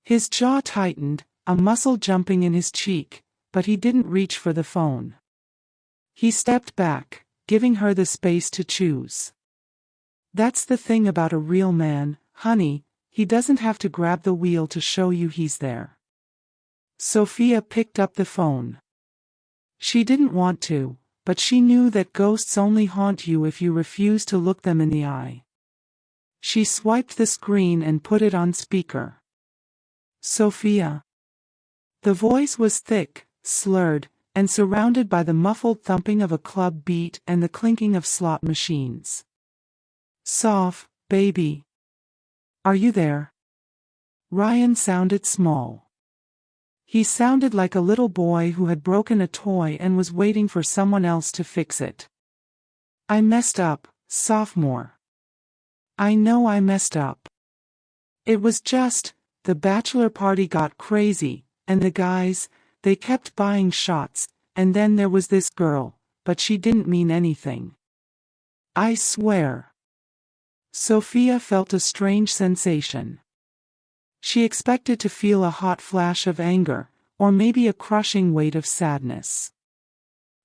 His jaw tightened, a muscle jumping in his cheek, but he didn't reach for the phone. He stepped back, giving her the space to choose. That's the thing about a real man, honey, he doesn't have to grab the wheel to show you he's there. Sophia picked up the phone. She didn't want to, but she knew that ghosts only haunt you if you refuse to look them in the eye. She swiped the screen and put it on speaker. Sophia. The voice was thick, slurred, and surrounded by the muffled thumping of a club beat and the clinking of slot machines. Soph, baby. Are you there? Ryan sounded small. He sounded like a little boy who had broken a toy and was waiting for someone else to fix it. I messed up, sophomore. I know I messed up. It was just, the bachelor party got crazy, and the guys, they kept buying shots, and then there was this girl, but she didn't mean anything. I swear. Sophia felt a strange sensation. She expected to feel a hot flash of anger, or maybe a crushing weight of sadness.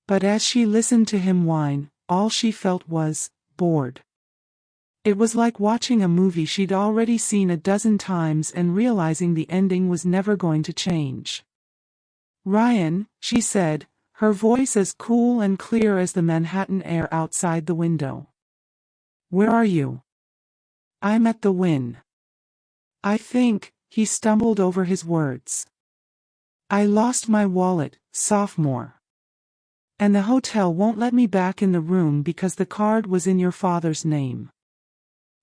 But as she listened to him whine, all she felt was bored. It was like watching a movie she'd already seen a dozen times and realizing the ending was never going to change. Ryan, she said, her voice as cool and clear as the Manhattan air outside the window. Where are you? I'm at the Wynn. I think, he stumbled over his words. I lost my wallet, sophomore. And the hotel won't let me back in the room because the card was in your father's name.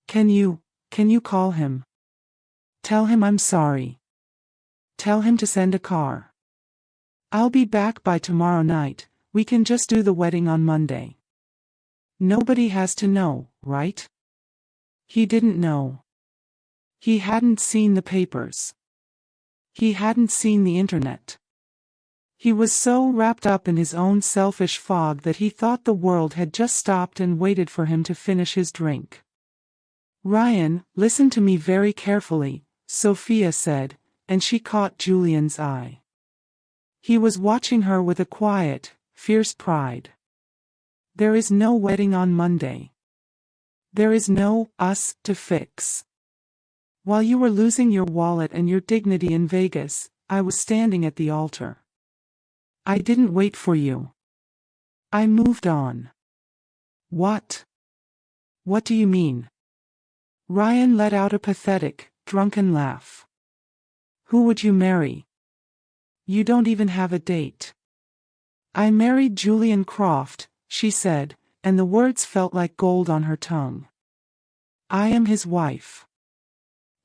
Can you call him? Tell him I'm sorry. Tell him to send a car. I'll be back by tomorrow night, we can just do the wedding on Monday. Nobody has to know, right? He didn't know. He hadn't seen the papers. He hadn't seen the internet. He was so wrapped up in his own selfish fog that he thought the world had just stopped and waited for him to finish his drink. Ryan, listen to me very carefully, Sophia said, and she caught Julian's eye. He was watching her with a quiet, fierce pride. There is no wedding on Monday. There is no us to fix. While you were losing your wallet and your dignity in Vegas, I was standing at the altar. I didn't wait for you. I moved on. What? What do you mean? Ryan let out a pathetic, drunken laugh. Who would you marry? You don't even have a date. I married Julian Croft, she said, and the words felt like gold on her tongue. I am his wife.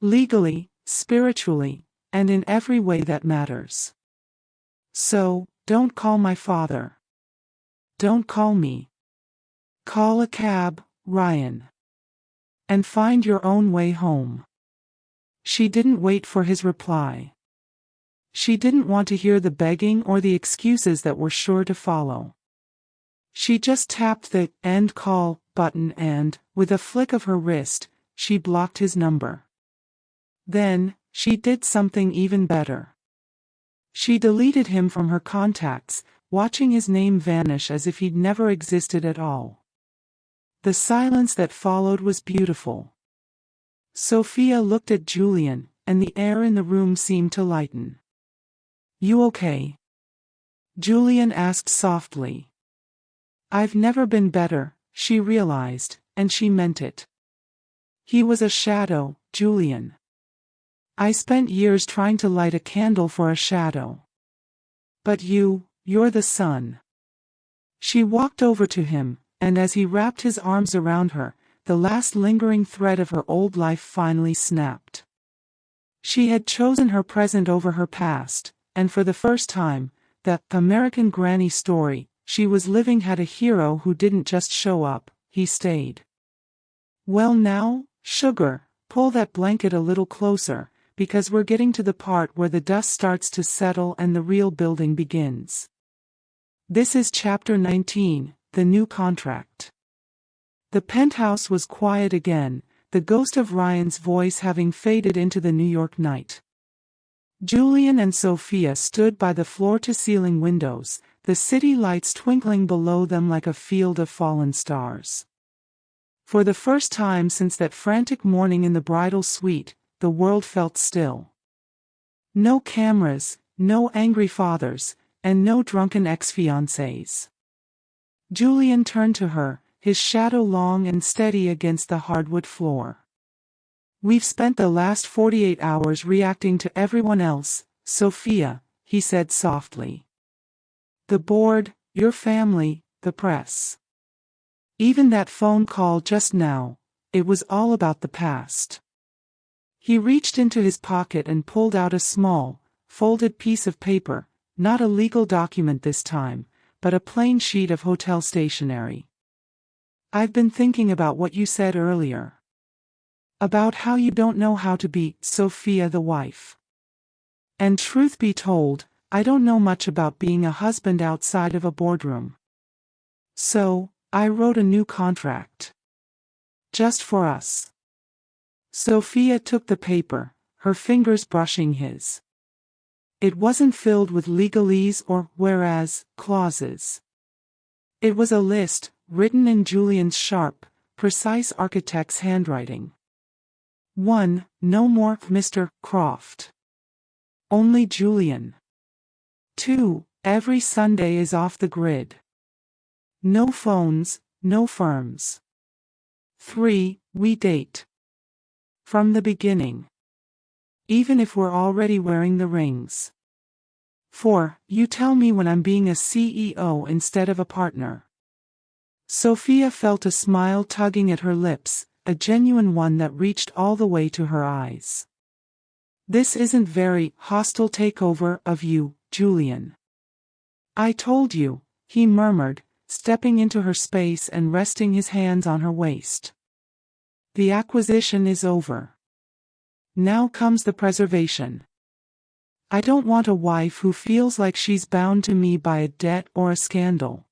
Legally, spiritually, and in every way that matters. So, don't call my father. Don't call me. Call a cab, Ryan. And find your own way home. She didn't wait for his reply. She didn't want to hear the begging or the excuses that were sure to follow. She just tapped the end call button and, with a flick of her wrist, she blocked his number. Then, she did something even better. She deleted him from her contacts, watching his name vanish as if he'd never existed at all. The silence that followed was beautiful. Sophia looked at Julian, and the air in the room seemed to lighten. "You okay?" Julian asked softly. "I've never been better," she realized, and she meant it. He was a shadow, Julian. I spent years trying to light a candle for a shadow. But you're the sun. She walked over to him, and as he wrapped his arms around her, the last lingering thread of her old life finally snapped. She had chosen her present over her past, and for the first time, the American Granny story she was living had a hero who didn't just show up, he stayed. "Well now, sugar, pull that blanket a little closer, because we're getting to the part where the dust starts to settle and the real building begins." This is Chapter 19, The New Contract. The penthouse was quiet again, the ghost of Ryan's voice having faded into the New York night. Julian and Sophia stood by the floor-to-ceiling windows, the city lights twinkling below them like a field of fallen stars. For the first time since that frantic morning in the bridal suite, the world felt still. No cameras, no angry fathers, and no drunken ex-fiancés. Julian turned to her, his shadow long and steady against the hardwood floor. "We've spent the last 48 hours reacting to everyone else, Sophia," he said softly. "The board, your family, the press. Even that phone call just now, it was all about the past." He reached into his pocket and pulled out a small, folded piece of paper, not a legal document this time, but a plain sheet of hotel stationery. "I've been thinking about what you said earlier. About how you don't know how to be Sophia the wife. And truth be told, I don't know much about being a husband outside of a boardroom. So, I wrote a new contract. Just for us." Sophia took the paper, her fingers brushing his. It wasn't filled with legalese or whereas clauses. It was a list, written in Julian's sharp, precise architect's handwriting. 1. No more Mr. Croft. Only Julian. 2. Every Sunday is off the grid. No phones, no firms. 3. We date. From the beginning. Even if we're already wearing the rings. 4. You tell me when I'm being a CEO instead of a partner. Sophia felt a smile tugging at her lips, a genuine one that reached all the way to her eyes. "This isn't very hostile takeover of you, Julian." "I told you," he murmured, stepping into her space and resting his hands on her waist. "The acquisition is over. Now comes the preservation. I don't want a wife who feels like she's bound to me by a debt or a scandal.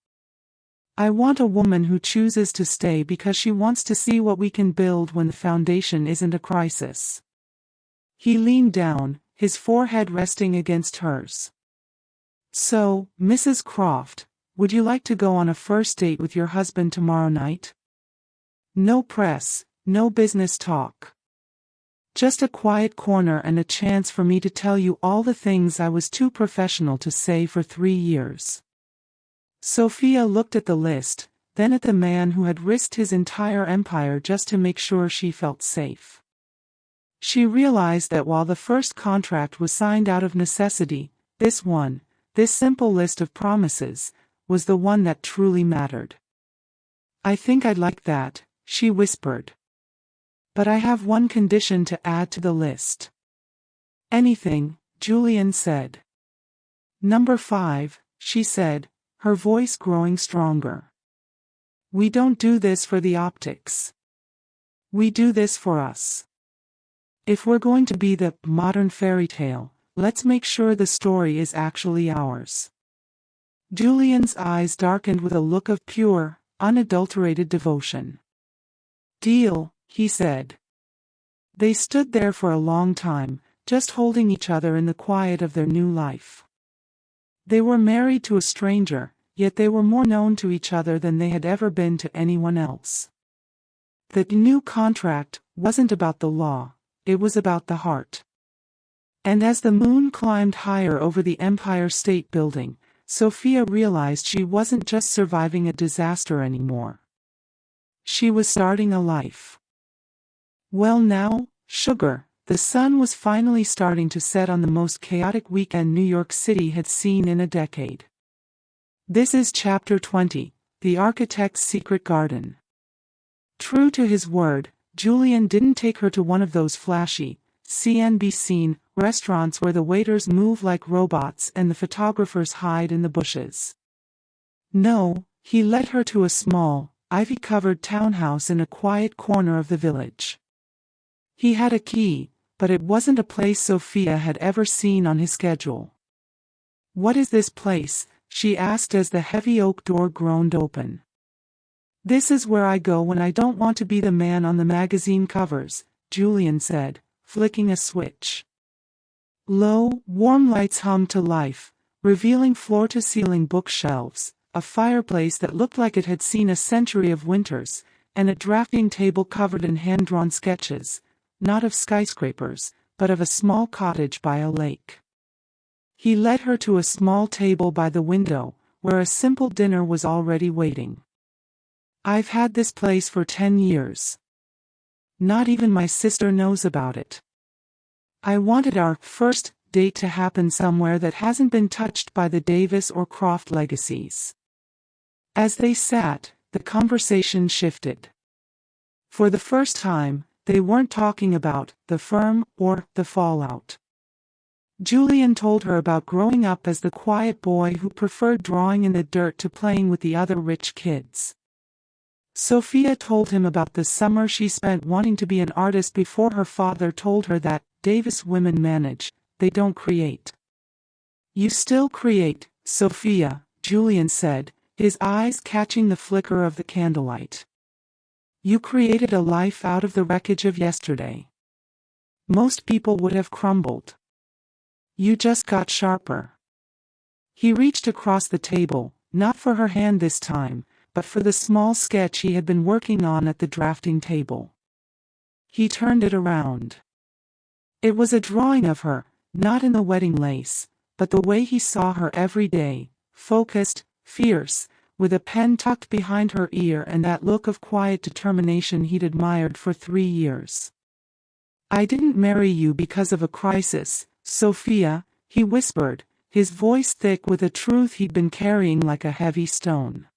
I want a woman who chooses to stay because she wants to see what we can build when the foundation isn't a crisis." He leaned down, his forehead resting against hers. "So, Mrs. Croft, would you like to go on a first date with your husband tomorrow night? No press, no business talk. Just a quiet corner and a chance for me to tell you all the things I was too professional to say for 3 years." Sophia looked at the list, then at the man who had risked his entire empire just to make sure she felt safe. She realized that while the first contract was signed out of necessity, this simple list of promises, was the one that truly mattered. "I think I'd like that," she whispered. "But I have one condition to add to the list." "Anything," Julian said. "Number 5, she said, her voice growing stronger. "We don't do this for the optics. We do this for us. If we're going to be the modern fairy tale, let's make sure the story is actually ours." Julian's eyes darkened with a look of pure, unadulterated devotion. "Deal," he said. They stood there for a long time, just holding each other in the quiet of their new life. They were married to a stranger, yet they were more known to each other than they had ever been to anyone else. The new contract wasn't about the law, it was about the heart. And as the moon climbed higher over the Empire State Building, Sophia realized she wasn't just surviving a disaster anymore. She was starting a life. Well now, sugar, the sun was finally starting to set on the most chaotic weekend New York City had seen in a decade. This is Chapter 20, The Architect's Secret Garden. True to his word, Julian didn't take her to one of those flashy, see-and-be-seen restaurants where the waiters move like robots and the photographers hide in the bushes. No, he led her to a small, ivy-covered townhouse in a quiet corner of the village. He had a key, but it wasn't a place Sophia had ever seen on his schedule. "What is this place?" she asked as the heavy oak door groaned open. "This is where I go when I don't want to be the man on the magazine covers," Julian said, flicking a switch. Low, warm lights hummed to life, revealing floor-to-ceiling bookshelves, a fireplace that looked like it had seen a century of winters, and a drafting table covered in hand-drawn sketches, not of skyscrapers, but of a small cottage by a lake. He led her to a small table by the window, where a simple dinner was already waiting. "I've had this place for 10 years. Not even my sister knows about it. I wanted our first date to happen somewhere that hasn't been touched by the Davis or Croft legacies." As they sat, the conversation shifted. For the first time, they weren't talking about the firm or the fallout. Julian told her about growing up as the quiet boy who preferred drawing in the dirt to playing with the other rich kids. Sophia told him about the summer she spent wanting to be an artist before her father told her that Davis women manage, they don't create. "You still create, Sophia," Julian said, his eyes catching the flicker of the candlelight. "You created a life out of the wreckage of yesterday. Most people would have crumbled. You just got sharper." He reached across the table, not for her hand this time, but for the small sketch he had been working on at the drafting table. He turned it around. It was a drawing of her, not in the wedding lace, but the way he saw her every day, focused, fierce, with a pen tucked behind her ear and that look of quiet determination he'd admired for 3 years. "I didn't marry you because of a crisis, Sophia," he whispered, his voice thick with a truth he'd been carrying like a heavy stone.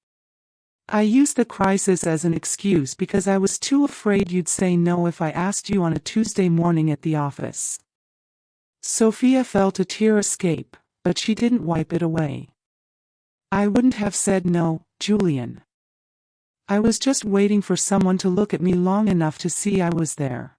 "I used the crisis as an excuse because I was too afraid you'd say no if I asked you on a Tuesday morning at the office." Sophia felt a tear escape, but she didn't wipe it away. "I wouldn't have said no, Julian. I was just waiting for someone to look at me long enough to see I was there."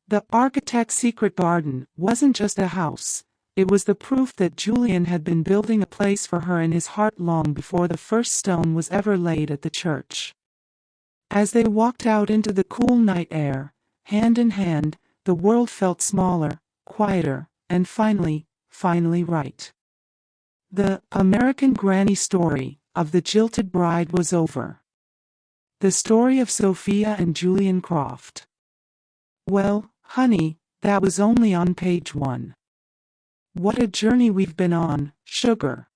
The architect's secret garden wasn't just a house. It was the proof that Julian had been building a place for her in his heart long before the first stone was ever laid at the church. As they walked out into the cool night air, hand in hand, the world felt smaller, quieter, and finally right. The American Granny story of the jilted bride was over. The story of Sophia and Julian Croft. Well, honey, that was only on page 1. What a journey we've been on, sugar.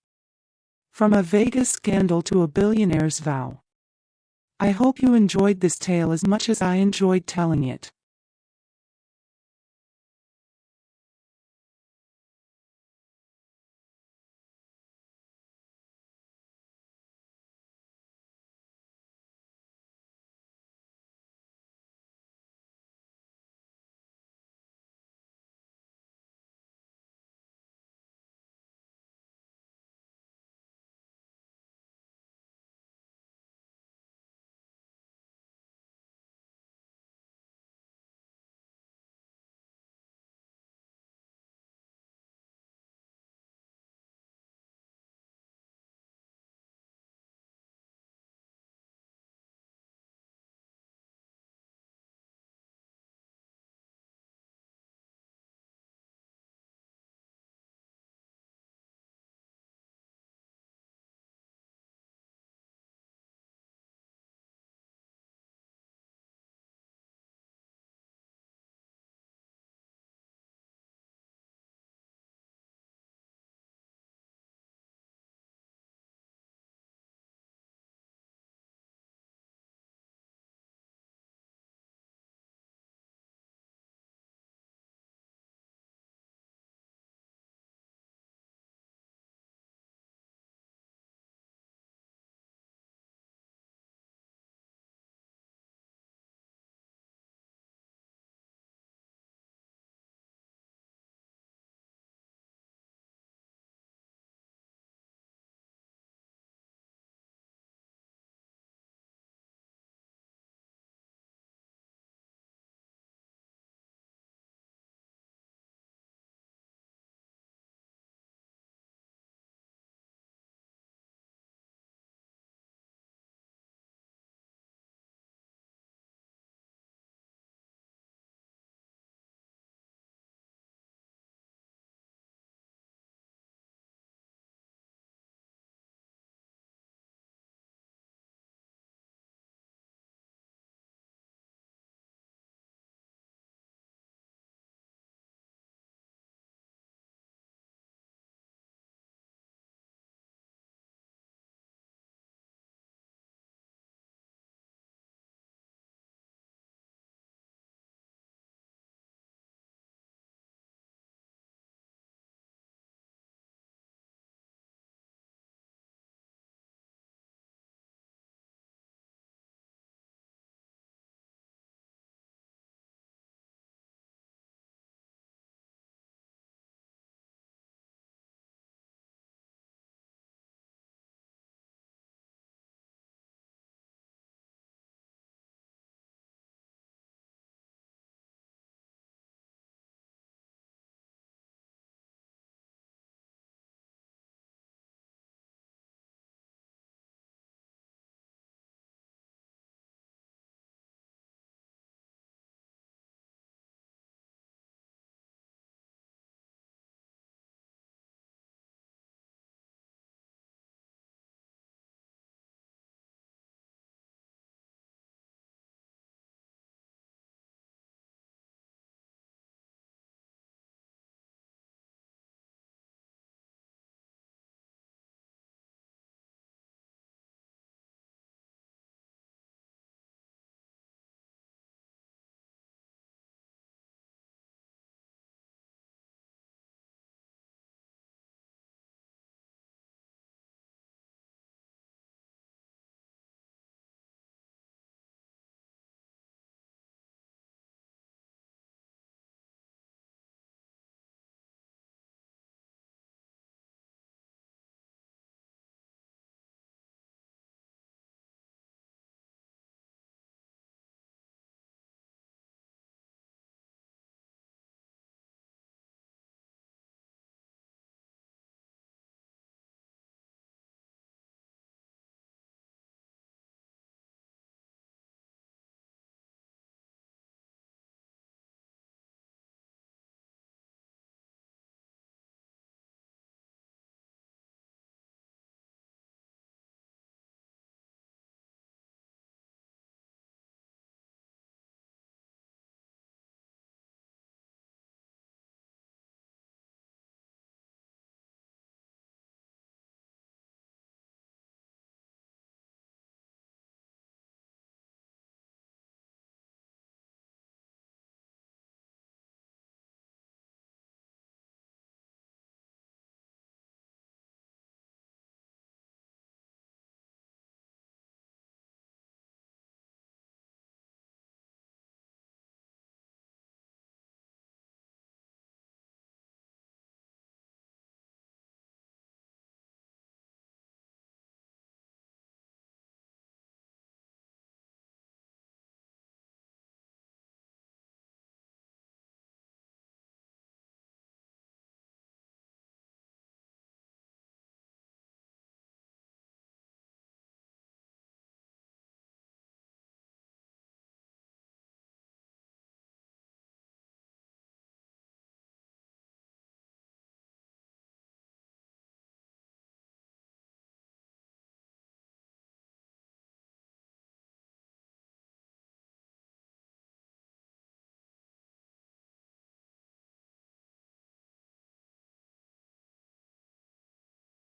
From a Vegas scandal to a billionaire's vow. I hope you enjoyed this tale as much as I enjoyed telling it.